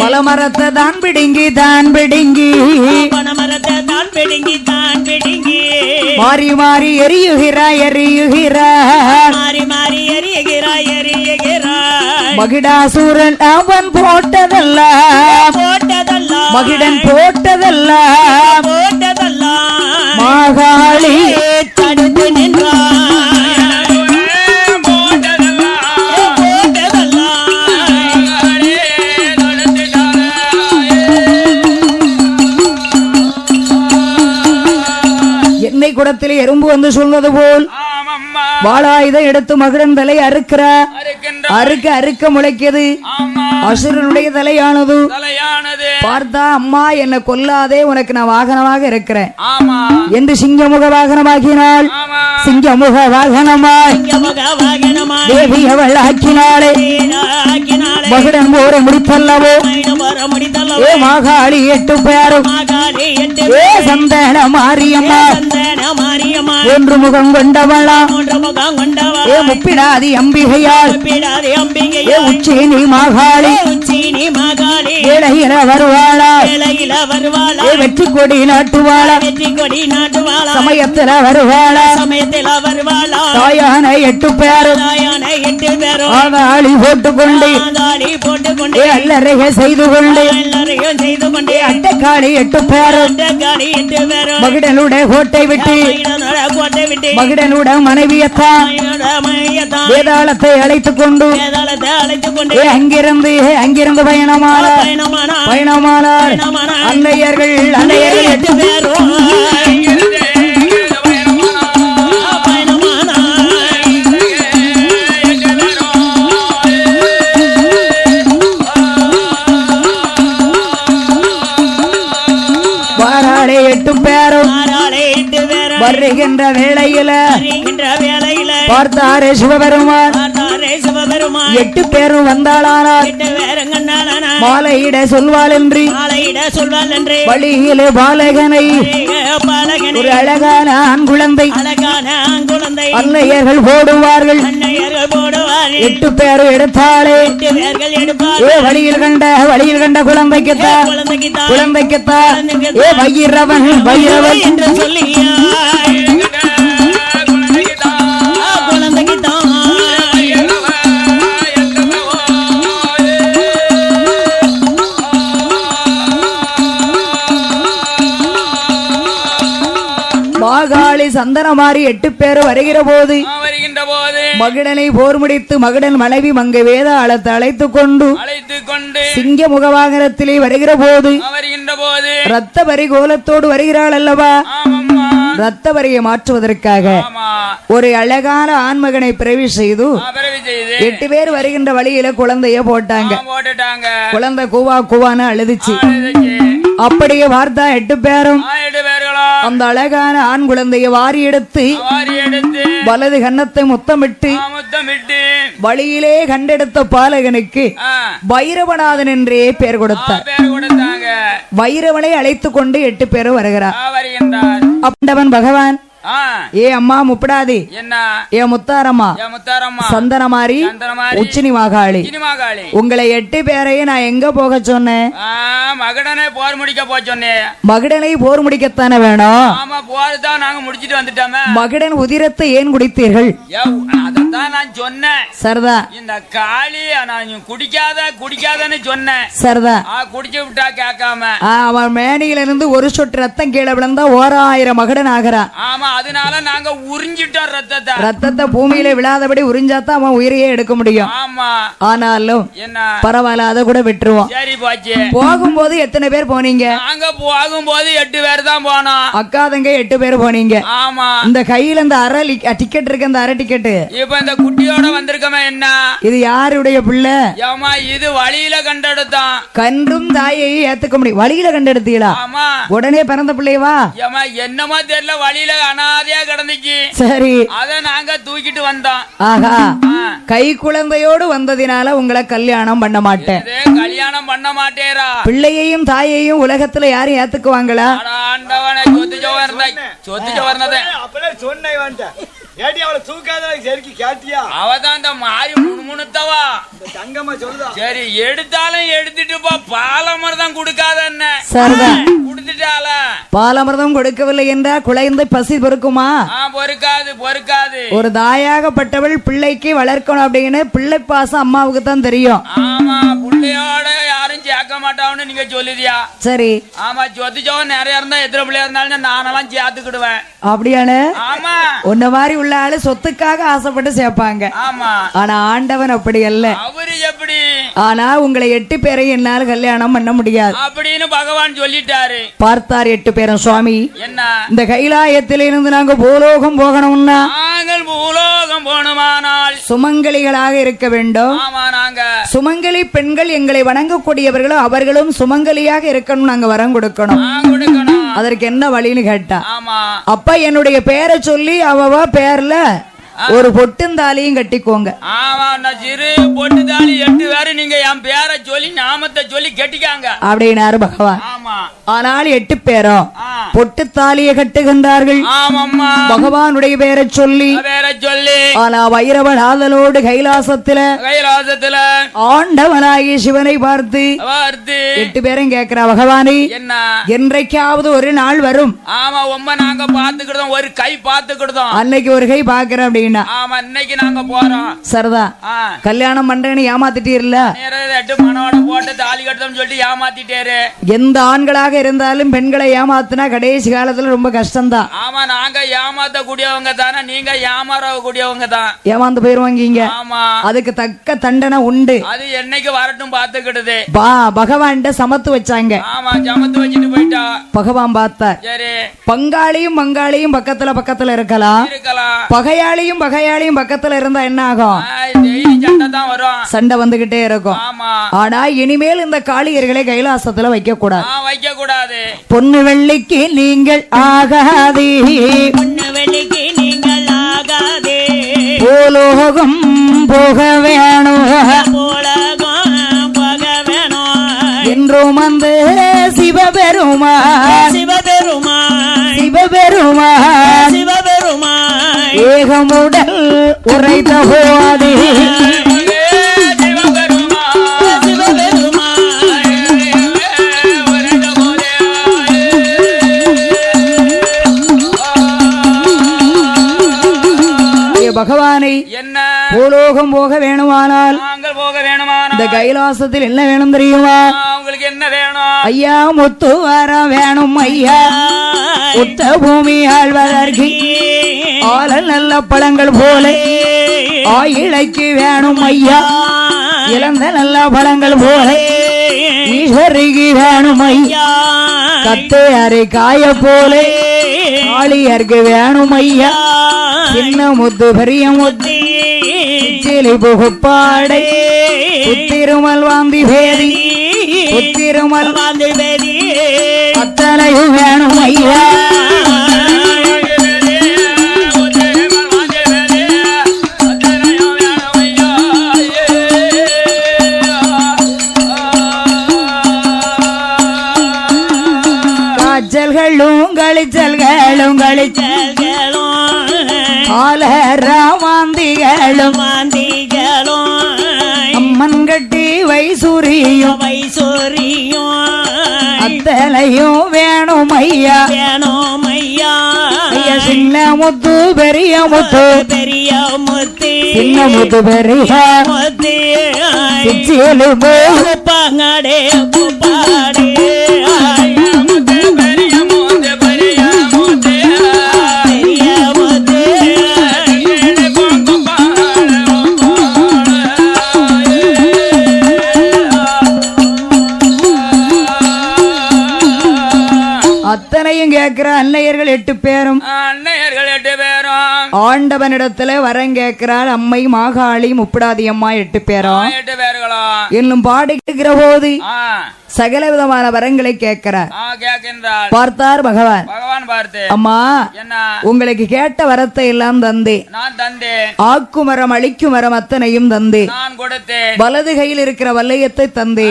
மலமரத்தை தான் பிடுங்கி தான் பிடுங்கி, மாறி மாறி எரியுகிறாய் எரியுகிறார், மகிடாசூரன் அவன் போட்டதெல்லாம் மகிடன் போட்டதெல்லாம் மாகாளி தடுத்து நின்றார். குடத்தில் எறும்பு வந்து சொல்வது போல் ஆமம்மா வாளாயுதம் எடுத்து மகுடன் தலை அறுக்கிற அறுக்கின்ற அறுக்க அறுக்க முளைக்கியது ஆமா அசுரனுடைய தலையானது. தலையானது பார்த்தா அம்மா என்னை கொல்லாதே, உனக்கு நான் வாகனமாக இருக்கிறேன் ஆமா என்று சிங்கமுக வாகனமாக்கினாள். ஆமா சிங்கமுக வாகனமாய் வாகனமாய் தேவி அவள் ஆக்கினாளே. ஆக்கினாளே மகுடன் போரை முடித்தல்லவோ வர முடித்தல்ல ஏ மாகாளி 8 பேரும் மாகாளி எட்டு ஏ சந்தன மாரியம்மா சந்தன மாரியம்மா ஒன்று முகம் கொண்டவளா மூன்று முகம் கொண்டவா ஏ முப்பிடாதி அம்பிகையால் பிடாரி அம்பிகை ஏ உச்சினி மாகாளி உச்சினி மாகாளி ஏழையில வருவாளா வேலையில வருவாளா ஏ வெற்றி கொடி நாட்டுவாளா வெற்றி கொடி நாட்டுவாளா சமயத்துல வருவாளா சமயத்தில் வருவாளா தாயான 8 பேரும் தாயான 8 பேரும் ஆதாளி போட்டுக்கொண்டு ஆதாளி போட்டுக்கொண்டு ஏ அல்லறைய செய்து கொண்டு எல்லாரையும் செய்து கொண்டு அட்டைக்காளி 8 பேரும் காளி 8 பேரும் மகிடனுடைய கோட்டை விட்டு கோட்டை விட்டு மகிடனுடைய மனைவியத்தான் மையத்தான் வேதாளத்தை அழைத்துக் கொண்டு வேதாளத்தை அழைத்துக் கொண்டு ஏ அங்கிருந்து பயணமானார் பயணமானார் அன்னையர்கள் 8 பேரும் வாராளே 8 பேரும் வருகின்ற வேளையில பார்த்தாரே சிவபெருமான் 8 பேரும் வந்தாளானார் மாலையிட சொல்வாள் என்று வழியிலே பாலகனை ஒரு அழகான ஆண் குழந்தை அன்னையர்கள் போடுவார்கள் 8 பேரும் எடுத்தாளே ஏ வழியில் கண்ட குழந்தைக்குத்தான் ஏ வைரவன் என்று சொல்லி குழந்தைக்கு தான் மாகாளி சந்தனமாரி 8 பேர் வருகிற போது மகிடனை போர் முடித்து மகிடன் மனைவி மங்கை வேதாளத்தை அழைத்துக் கொண்டு சிங்க முகவாகனத்திலே வருகிற போது ரத்த வரி கோலத்தோடு வருகிறாள் அல்லவா. ரத்த வரியை மாற்றுவதற்காக ஒரு அழகான ஆண்மகனை பிறவி செய்து 8 பேர் வருகின்ற வழியில குழந்தைய போட்டாங்க. குழந்தை கூவா கூவான்னு அழுதுச்சு. அப்படியே வார்த்தா 8 பேரும் அந்த அழகான ஆண் குழந்தைய வாரி எடுத்து வலது கன்னத்தை முத்தமிட்டு வழியிலே கண்டெடுத்த பாலகனுக்கு வைரவநாதன் என்றே பெயர் கொடுத்தார். வைரவனை அழைத்துக் கொண்டு 8 பேரும் வருகிறார். அப்பண்டவன் பகவான் ஏ அம்மா முப்படாதி ஏ முத்தாரம்மா சந்தனமாரி உச்சினி மாகாளி உங்களை 8 பேரையும் நான் எங்க போக சொன்னேன்? மகடனை போர் முடிக்க போச்சொன்னேன். மகிடனை போர் முடிக்கத்தானே வேணும். ஆமா போர் தான் நாங்க முடிச்சிட்டு வந்துட்டோமே. மகிடன் உதிரத்தை ஏன் குடித்தீர்கள்? அதான் நான் சொன்னேன். சரிதா. இந்த காளி நான் குடிக்காதன்னு சொன்னேன். சரிதா. குடிச்சு விட்டா கேட்காம அவன் மேனியிலிருந்து ஒரு சொட்டு ரத்தம் கீழே விழுந்தா 1000 மகடன் ஆகிறான். ஆமா அதனால நாங்க உறிஞ்சிட்டோம் ரத்தத்தை பூமியில விழாதபடி உறிஞ்சாதான் அவன் உயிரையே எடுக்க முடியும். ஆமா ஆனாலும் என்ன பரவாயில்ல, அதை கூட விட்டுருவோம். சரி போச்சு. போகும்போது எத்தனை பேர் போனீங்க? நாங்க போகும்போது 8 பேர் தான் போனோம். அக்கா தங்க 8 பேர் போனீங்க. ஆமா. இந்த கையில இந்த அரை டிக்கெட் இருக்கு, அந்த அரை டிக்கெட் இப்ப இந்த குட்டியோட வந்திருக்கமே என்ன இது யாருடைய பிள்ளை? ஏமா இது வழியில கண்டெடுத்தான். கன்றும் தாயையும் ஏத்துக்க முடியும். வழியில கண்டெடுத்தீங்களா? ஆமா. உடனே பிறந்த பிள்ளைவா? ஏமா என்னமா தெரியல வழியில அனாதையா கிடந்துச்சு. சரி. அத நாங்க தூக்கிட்டு வந்தோம். ஆஹா. கை குழந்தையோடு வந்ததினால உங்களை கல்யாணம் பண்ண மாட்டேன். கல்யாணம் பண்ண மாட்டேரா? பிள்ளையையும் தாயையும் உலகத்துல யாரும் ஏத்துக்குவாங்களா? ஆண்டவனே சொத்து சோர்னதே அப்படியே சொன்னே வந்துட்டேன். ஏடி அவளை தூக்காத சரிக்கு கேட்டியா? அவதான் இந்த மாறி முணுமுணுத்தவா தங்கம்மா சொல்லுதா. சரி எடுத்தாலும் எடுத்துட்டு போ, பாலமர்தம் கொடுக்காத என்ன குடுத்துட்டால. பாலமர்தம் கொடுக்கவில்லை என்றா குழந்தை பசி பொறுக்குமா? பொறுக்காது. ஒரு தாயாகப்பட்டவள் பிள்ளைக்கு வளர்க்கணும் அப்படின்னு பிள்ளை பாசம் அம்மாவுக்கு தான் தெரியும். ஆமா. பிள்ளையோட யாரும் சேர்க்க மாட்டான்னு நீங்க சொல்லுதியா? சரி. ஆமா, சொத்துச்சவன் நிறைய இருந்தா எத்தனை பிள்ளையா இருந்தாலும் நானெல்லாம் சேர்த்துக்கிடுவேன். அப்படியானு? ஆமா. உன்ன மாதிரி உள்ள ஆளு சொத்துக்காக ஆசைப்பட்டு சேர்ப்பாங்க. ஆமா. ஆனா ஆண்டவன் அப்படி அல்ல. அவரு எப்படி? ஆனா உங்களை 8 பேரை என்னால் கல்யாணம் பண்ண முடியாது அப்படின்னு பகவான் சொல்லிட்டாரு. பார்த்தார் 8 பேரும். சுவாமி, என்ன இந்த கைலாயத்திலிருந்து நாங்க பூலோகம் போகணும்னா நாங்கள் பூலோகம் போகணுமானால் சுமங்கலிகளாக இருக்க வேண்டும். ஆமா, நாங்க சுமங்கலி பெண்கள் எங்களை வணங்கக்கூடியவர்களோ அவர்களும் சுமங்கலியாக இருக்கணும். நாங்க வரம் கொடுக்கணும். கொடுக்கணும். அதற்கு என்ன வழின்னு கேட்டா, ஆமா, அப்ப என்னுடைய பேரை சொல்லி அவ பேர்ல ஒரு பொட்டுந்தாலியும் கட்டிக்கோங்க. ஆமா, நான் சிறு பொட்டு தாலி 8 பேரு நீங்க என் பேரை சொல்லி நாமத்தை சொல்லி கட்டிக்காங்க அப்படின்னாரு பகவான். ஆமா. ஆனால் 8 பேரும் பொட்டு தாலியை கட்டுகின்றார்கள். ஆமாம்மா, பகவானுடைய பேரை சொல்லி. பேரை சொல்லி. ஆனா வைரவனாதலோடு கைலாசத்துல ஆண்டவனாகிய சிவனை பார்த்து 8 பேரும் கேட்கிறா, பகவானே என்ன என்றைக்காவது ஒரு நாள் வரும். ஆமா, ரொம்ப நாங்க பாத்துக்கிட்டோம், ஒரு கை பாத்துக்கிட்டோம். அன்னைக்கு ஒரு கை பாக்குறேன் அப்படின்னா. ஆமா, இன்னைக்கு நாங்க போறோம். சரிதா, கல்யாணம் பண்றேன்னு ஏமாத்திட்டீர்ல. 8 மனோட போட்டு தாலி கட்டணும்னு சொல்லிட்டு ஏமாத்திட்டேரு. எந்த ஆண்களாக இருந்தாலும் பெண்களை ஏமாத்தினா கடைசி காலத்துல ரொம்ப கஷ்டம்தான். ஆமா, நாங்க ஏமாத்த கூடியவங்க தானே, நீங்க ஏமாற கூடியவங்க தான். ஏமாந்து போயிருவாங்க. ஆமா, அதுக்கு தக்க தண்டனை உண்டு. அது என்னைக்கு வரட்டும் பாத்துக்கிடுது. பகவான் சமத்து வச்சாங்க. ஆமா, சமத்து வச்சுட்டு போயிட்டா. பகவான் பார்த்தார். சரி, பங்காளியும் பங்காளியும் பக்கத்துல இருக்கலாம். பகையாளியும் பக்கத்துல இருந்தா என்ன ஆகும்? சண்டை தான் வரும். சண்டை வந்துகிட்டே இருக்கும். ஆமா. ஆனா இனிமேல் இந்த காளியர்களை கைலாசத்துல வைக்க கூடாது. வைக்க கூடாது. பொண்ணு வெள்ளிக்கு நீங்கள் ஆகாதே, பொண்ணு வெள்ளிக்கு நீங்கள் ஆகாதே, பூலோகம் போக வேணும், பூலோகம் போக வேணும் என்றும் அந்த சிவபெருமான் ஏகமுடல் உரைத்த போதே பகவானை என்ன பூலோகம் போக வேணுமானால் நாங்கள் போக வேணுமானால் இந்த கைலாசத்தில் என்ன வேணும் தெரியுமா? உங்களுக்கு என்ன வேணும்? ஐயா முத்து வர வேணும். ஐயா உத்த பூமி ஆழ்வதற்கு ஆளல் நல்ல பழங்கள் போல ஆயிழைக்கு வேணும். ஐயா இழந்த நல்ல பழங்கள் போல ஈஸ்வரிக்கு வேணும். ஐயா கத்தை அரை காய போல காளியர்க்கு வேணும். ஐயா சின்ன முத்து பெரிய முத்து சிலி புகுப்பாடை புத்திருமல் வாந்தி பேதி புத்திருமல் வாந்தி பேதி அத்தனையும் வேணும். ஐயா காய்ச்சல்களும் கழிச்சல்களும் மாந்திகளும் அம்மன் கட்டி வைசூரியும் அத்தலையும் வேணும். ஐயா ஐயா சின்ன முத்து பெரிய முத்து சின்ன முத்து பெரிய பாங்காடே அத்தனையும் கேட்கிற அன்னையர்கள் 8 பேரும் ஆண்டவனிடத்துல வரம் கேட்கிறார். அம்மை மாகாளி முப்பிடாதி அம்மா 8 பேரும் இன்னும் பாடுகிற போது சகல விதமான வரங்களை கேட்கிறார். பார்த்தார் பகவான். அம்மா உங்களுக்கு கேட்ட வரத்தை எல்லாம் தந்தே, ஆக்கு மரம் அழிக்கு மரம் அத்தனையும் தந்தே, வலது கையில் இருக்கிற வல்லையத்தை தந்தே,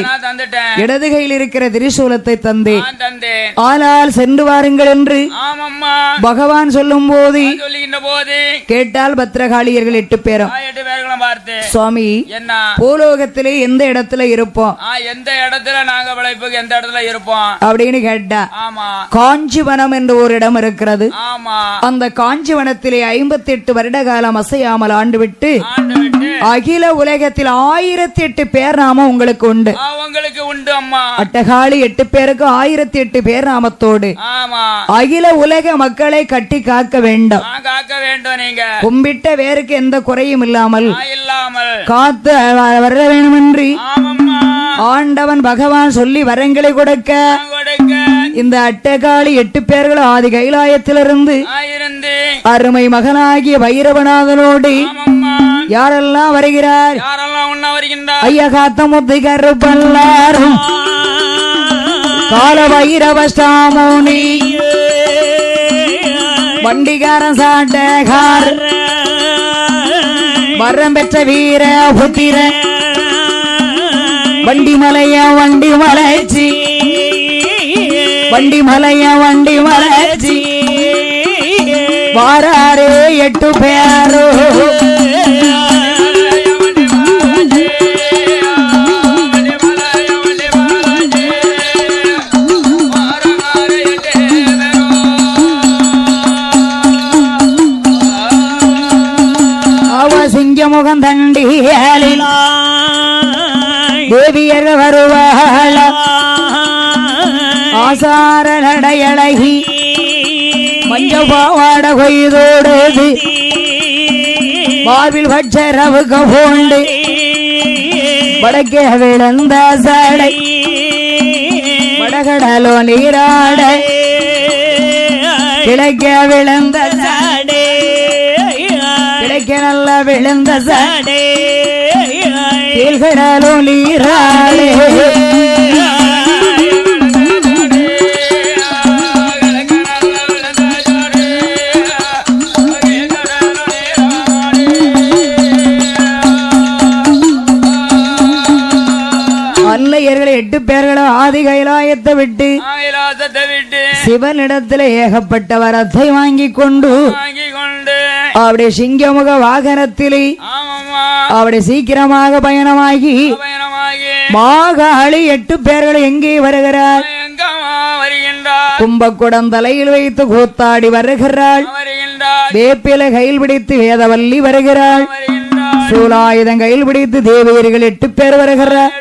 இடது கையில் இருக்கிற திரிசூலத்தை தந்தே. ஆனால் சென்று வாருங்கள் என்று பகவான் சொல்லும் போது கேட்டால் பத்திரகாளியர்கள் 8 பேரும் சுவாமி பூலோகத்திலே எந்த இடத்துல இருப்போம்? எந்த இடத்துல நாங்க எந்த இடத்துல இருப்போம் அப்படின்னு கேட்டா, காஞ்சிவனம் என்று ஒரு இடம் இருக்கிறது. அந்த காஞ்சிவனத்திலே 58 வருட காலம் அசையாமல் ஆண்டு விட்டு அகில உலகத்தில் 1008 பேர் நாமம் உங்களுக்கு உண்டு. உங்களுக்கு உண்டு அம்மா. அட்டகாளி 8 பேருக்கு 1008 பேர் நாமத்தோடு ஆமா அகில உலக மக்களை கட்டி காக்க வேண்டும். காக்க வேண்டும். நீங்க கும்பிட்ட வேருக்கு எந்த குறையும் இல்லாமல் காத்து வர வேண்டுமென்று ஆண்டவன் பகவான் சொல்லி வரங்களை கொடுக்க இந்த அட்டகாளி 8 பேர்கள் ஆதி கைலாயத்திலிருந்து அருமை மகனாகிய பைரவநாதனோடு யாரெல்லாம் வருகிறார்? ஐயா காத்த முத்து கருப்பல்லாரும் கால பைரவ சாமோனி வண்டிகாரன் சாட்டகார் வரம் பெற்ற வீர புத்திர வண்டி மலைய வண்டி மலைச்சி வண்டி மலைய வண்டி மலைச்சி வாராரே 8 பேரோ சிங்கமுகம் தண்டியலில் தேவியர்கள் வருவாள ஆசார நடையழகி மஞ்ச பாவாட கொய்தோடு மார்பில் பட்சரவுக போண்டு வடக்கே விழுந்த சடை வடகடலோ நீராட கிழக்கே விழுந்த சடை கிழக்கே நல்ல விழுந்த சடை கீழ்கடலோ நீராடே அல்லையர்களை 8 பேர்களும் ஆதி கைலாயத்தை விட்டு சிவனிடத்தில் ஏகப்பட்ட வரத்தை வாங்கி கொண்டு அவருடைய சிங்கமுக வாகனத்திலே அவருடைய சீக்கிரமாக பயணமாகி மாகாளி 8 பேர்கள் எங்கே வருகிறார்? கும்பக்குடம் தலையில் வைத்து கூத்தாடி வருகிறாள். வேப்பிலை கையில் பிடித்து வேதவல்லி வருகிறாள். சூலாயுதம் கையில் பிடித்து தேவியர்கள் 8 பேர் வருகிறார்.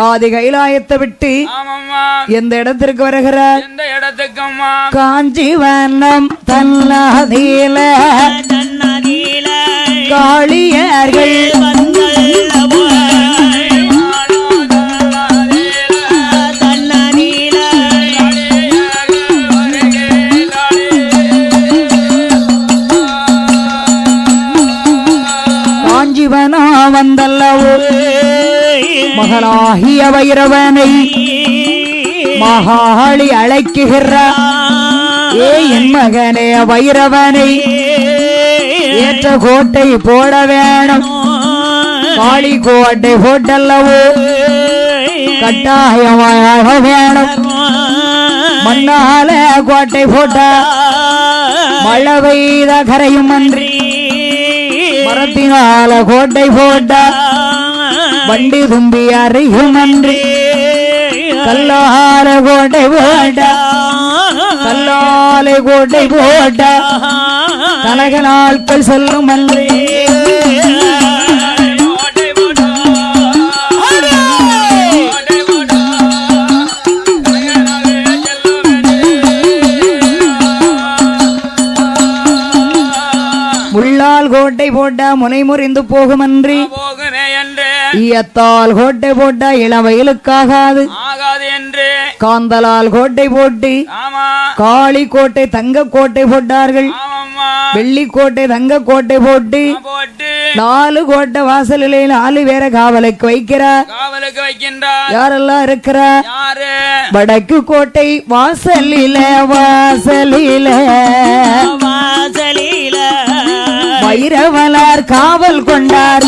ஆதி கைலாயத்தை விட்டு எந்த இடத்திற்கு வருகிறார்? காஞ்சிவனம் தன்னாதீல காளியர்கள் காஞ்சிவனா வந்தல்லவோ மகளாகிய வைரவனை மகாளி அழைக்குகிறார். ஏ என் மகனே வைரவனை ஏற்ற கோட்டை போட வேணும். காளி கோட்டை போட்டல்லவோ கட்டாயமாக வேணும். மண்ணால கோட்டை போட்ட மழை பெய்த கரையும் அன்றி மரத்தினால கோட்டை போட்ட வண்டி தும்பி அறியும் அன்றி கல்லால கோட்டை போட்ட கல்லாலை கோட்டை போட்ட கனக நாட்கள் செல்லும் அன்றி முள்ளால் கோட்டை போட்டா முனை முறிந்து போகுமன்றி ஈயத்தால் கோட்டை போட்டா இளவயலுக்காகாது என்று காந்தலால் கோட்டை போட்டு காளி கோட்டை தங்க கோட்டை போட்டார்கள். வெள்ளி கோட்டை தங்க கோட்டை போட்டு 4 கோட்டை வாசலிலே 4 பேரை காவலுக்கு வைக்கிறார். யாரெல்லாம் இருக்கிறார்? வடக்கு கோட்டை வாசலில வாசலில வாசலில வைரவலார் காவல் கொண்டார்.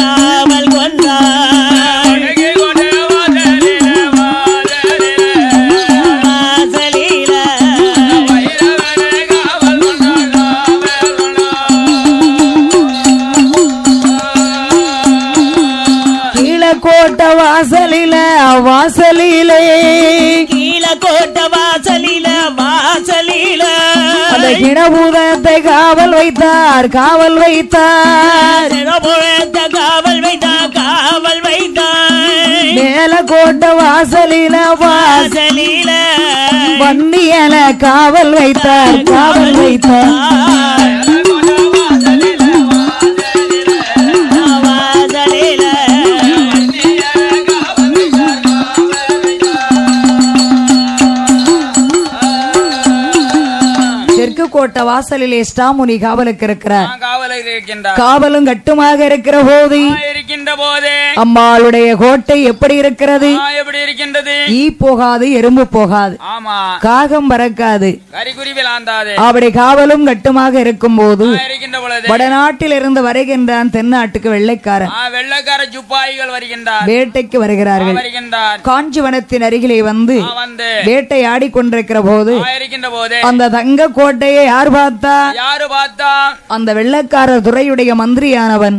கோட்ட வாசலில வாசலிலே கீழ கோட்ட வாசலில வாசலில அந்த கிணபூதத்தை காவல் வைத்தார் காவல் வைத்தார் காவல் வைத்தார் காவல் வைத்தார் மேல கோட்டை வாசலில வாசலில வண்டியல காவல் வைத்தார் காவல் வைத்தார் தெற்கு கோட்டை வாசலிலே ஸ்டாமுனி காவலுக்கு இருக்கிறார் காவலும் கட்டுமாக இருக்கிற போது அம்மாளுடைய கோட்டை எப்படி இருக்கிறது ஈ போகாது எறும்பு போகாது காகம் பறக்காது அப்படி காவலும் கட்டுமாக இருக்கும் போது வடநாட்டில் இருந்து வருகின்றான் தென்னாட்டுக்கு வெள்ளைக்காரன் வேட்டைக்கு வருகிறார்கள் காஞ்சிவனத்தின் அருகிலே வந்து வேட்டையாடி கொண்டிருக்கிற போது அந்த தங்க கோட்டையை யார் பார்த்தா அந்த வெள்ளைக்காரர் துறையுடைய மந்திரியானவன்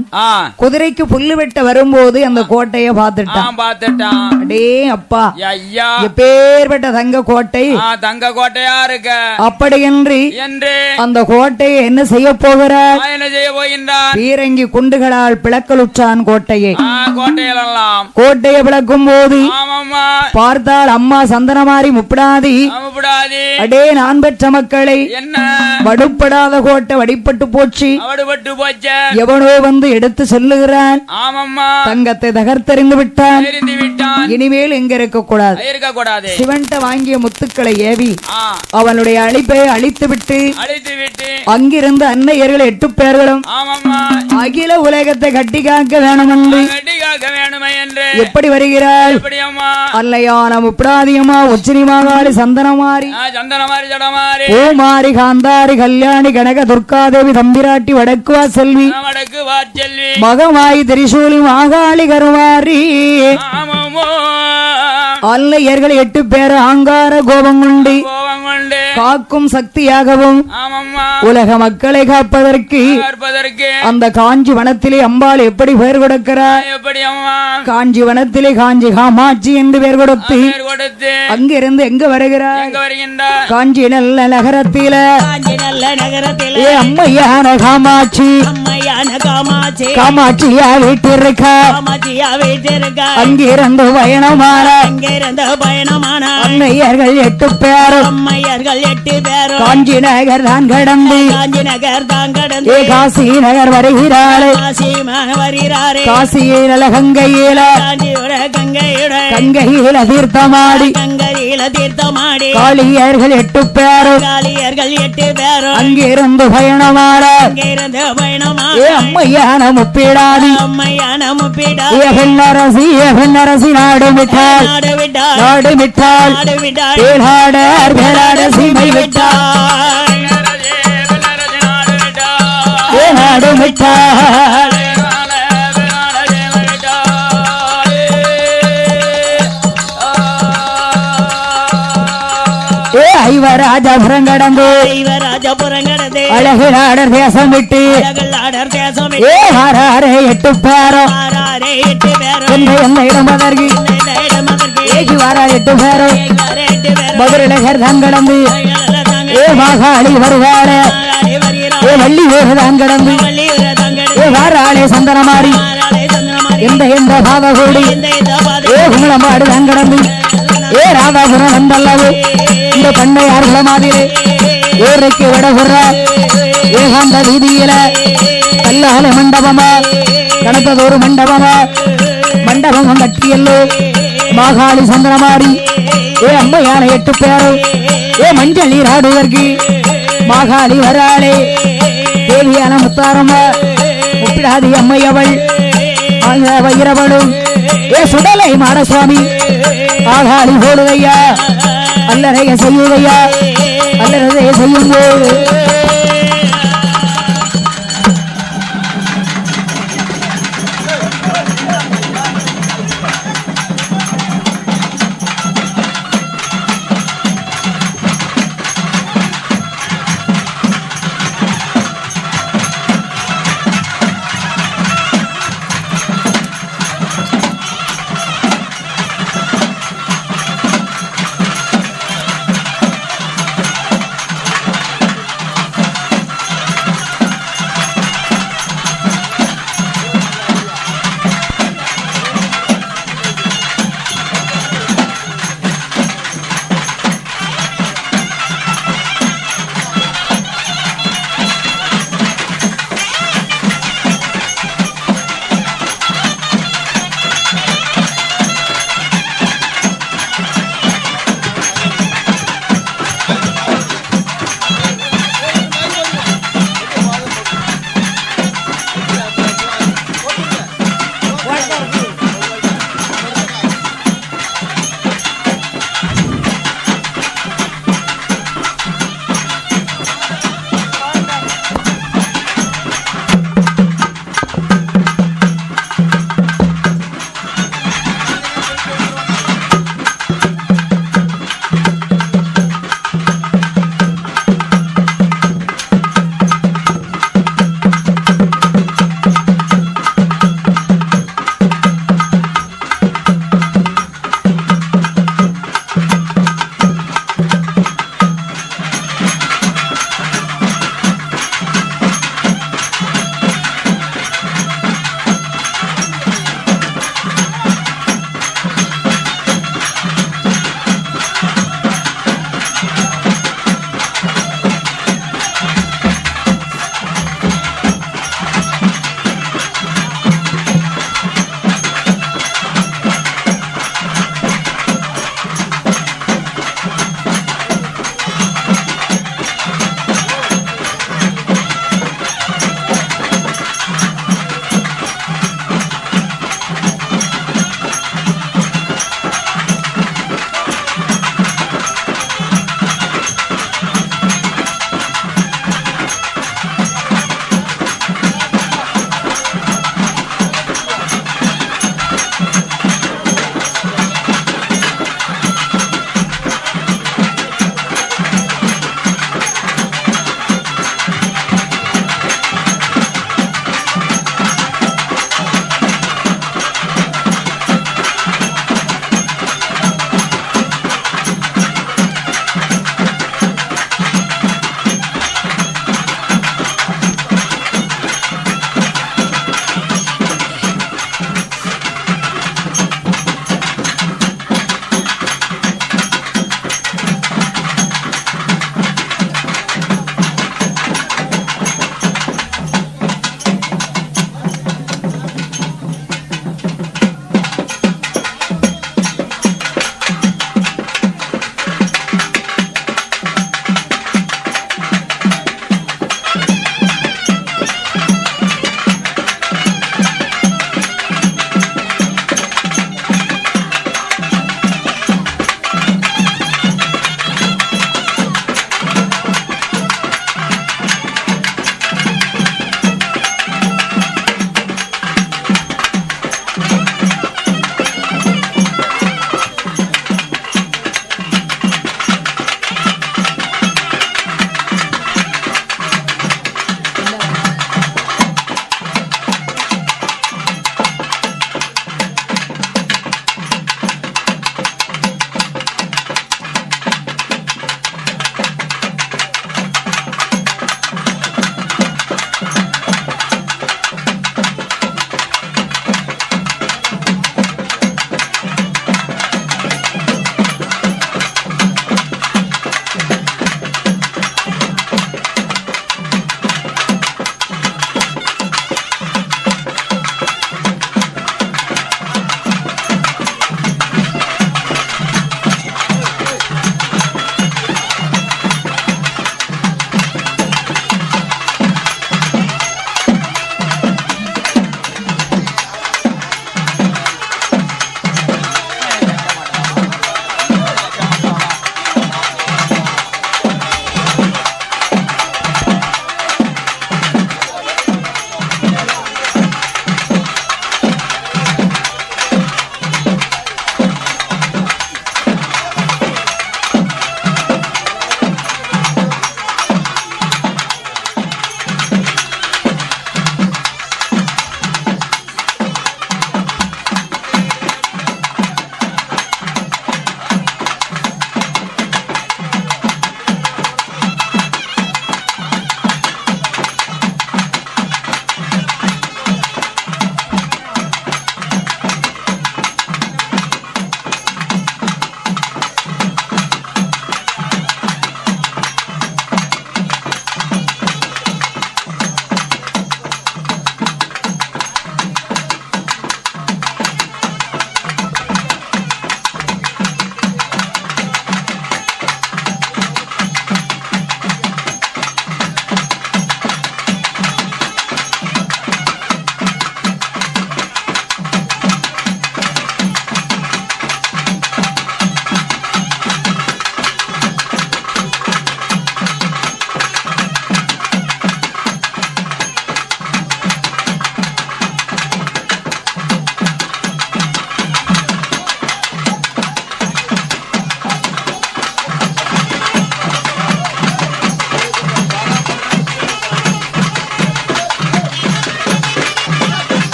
குதிரைக்கு புல்லு வெட்ட வரும்போது அந்த கோட்டையை பார்த்துட்டான் அடே அப்பா எப்பேற்பட்ட தங்க கோட்டை தங்க கோட்டையா இருக்க அப்படி என்று அந்த கோட்டையை என்ன செய்ய போகிறார் என்ன செய்ய போகின்றார் பீரங்கி குண்டுகளால் பிளக்கலுற்றான் கோட்டையை கோட்டையெல்லாம் கோட்டையை பிளக்கும் போது பார்த்தால் அம்மா சந்தனமாரி முப்பிடாதி அடே நான் பெற்ற மக்களை என்ன வடுப்படாத கோட்டை வடிப்பட்டு போச்சு அவடுபட்டு போச்சு எவனோ வந்து எடுத்து சொல்லுகிறான் தங்கத்தை தகர்த்தறிந்து விட்டான் இனிமேல் எங்க இருக்க கூடாது சிவன்ட்ட வாங்கிய முத்துக்களை ஏவி அவனுடைய அழிப்பை அழித்து விட்டு அங்கிருந்து அன்னையர்கள் 8 பேர்களும் அகில உலகத்தை கட்டி காக்க வேணும் என்று எப்படி வருகிறாள் அல்லையான முப்படாதியம்மா உச்சினி மாகாளி சந்தனமாரி ஓமாரி காந்தாரி கல்யாணி கனக துர்காதேவி தம்பிராட்டி வடக்குவா செல்வி மகமாயி திரிசூலி மாகாளி கருவாரி அல்லையர்கள் 8 பேர் ஆங்கார கோபம் கொண்டு காக்கும் சக்தியாகவும் உலக மக்களை காப்பதற்கு அந்த காஞ்சி வனத்திலே அம்பாள் எப்படி பெயர் கொடுக்கிறார் காஞ்சி வனத்திலே காஞ்சி காமாட்சி என்று பெயர் கொடுத்து அங்கிருந்து எங்க வருகிறார் காஞ்சி நல்ல நகரத்தில அம்மையான காமாட்சி காமாட்சியா வீட்டிருக்கா அங்கிருந்து பயணமான அன்னையர்கள் 8 பேரும் காஞ்சி நகர் தான் கடந்து காசி நகர் வருகிறாள் காசியில கங்கையில தீர்த்தமாடி காளியர்கள் 8 பேரும் அங்கிருந்து பயணமான அம்மையான முப்பீடாதி பெண்ணரசி நாடு விட்டாள் சீமை விட்டாள் நாடு விட்டாள் ஐவராஜபுரம் கடந்து அழகு நாடர் தேசம் விட்டு 8 பேரும் இடம்பதற்கு 8 பேரும் மதுரநகர் தான் கடந்து மாகாளி வருவார வள்ளி வேறுதான் கடந்து வாராளே சந்தனமாரி எந்த பாதகோடி குமளமாடு தான் கடந்து ராதாபுரம் வந்தல்லவு இந்த பண்ணையார் குளமாதிலே ஊருக்கு விடகுற ஏகாந்த வீதியில கல்லால மண்டபமா கணத்ததொரு மண்டபமா மண்டபம் கட்டியல்லோ மாகாளி சந்திரமாரி அம்மையான 8 பேரும் மஞ்சள் நீர் ஆடுவதற்கு மாகாளி வராளே தேவியான முத்தாரம்மா முப்பிடாதி அம்மையவள் வைரவளும் சுடலை மாடசுவாமி ஆகாளி போடுதையா அல்லறைய செய்யுதையா அல்லறதைய செய்யும் போது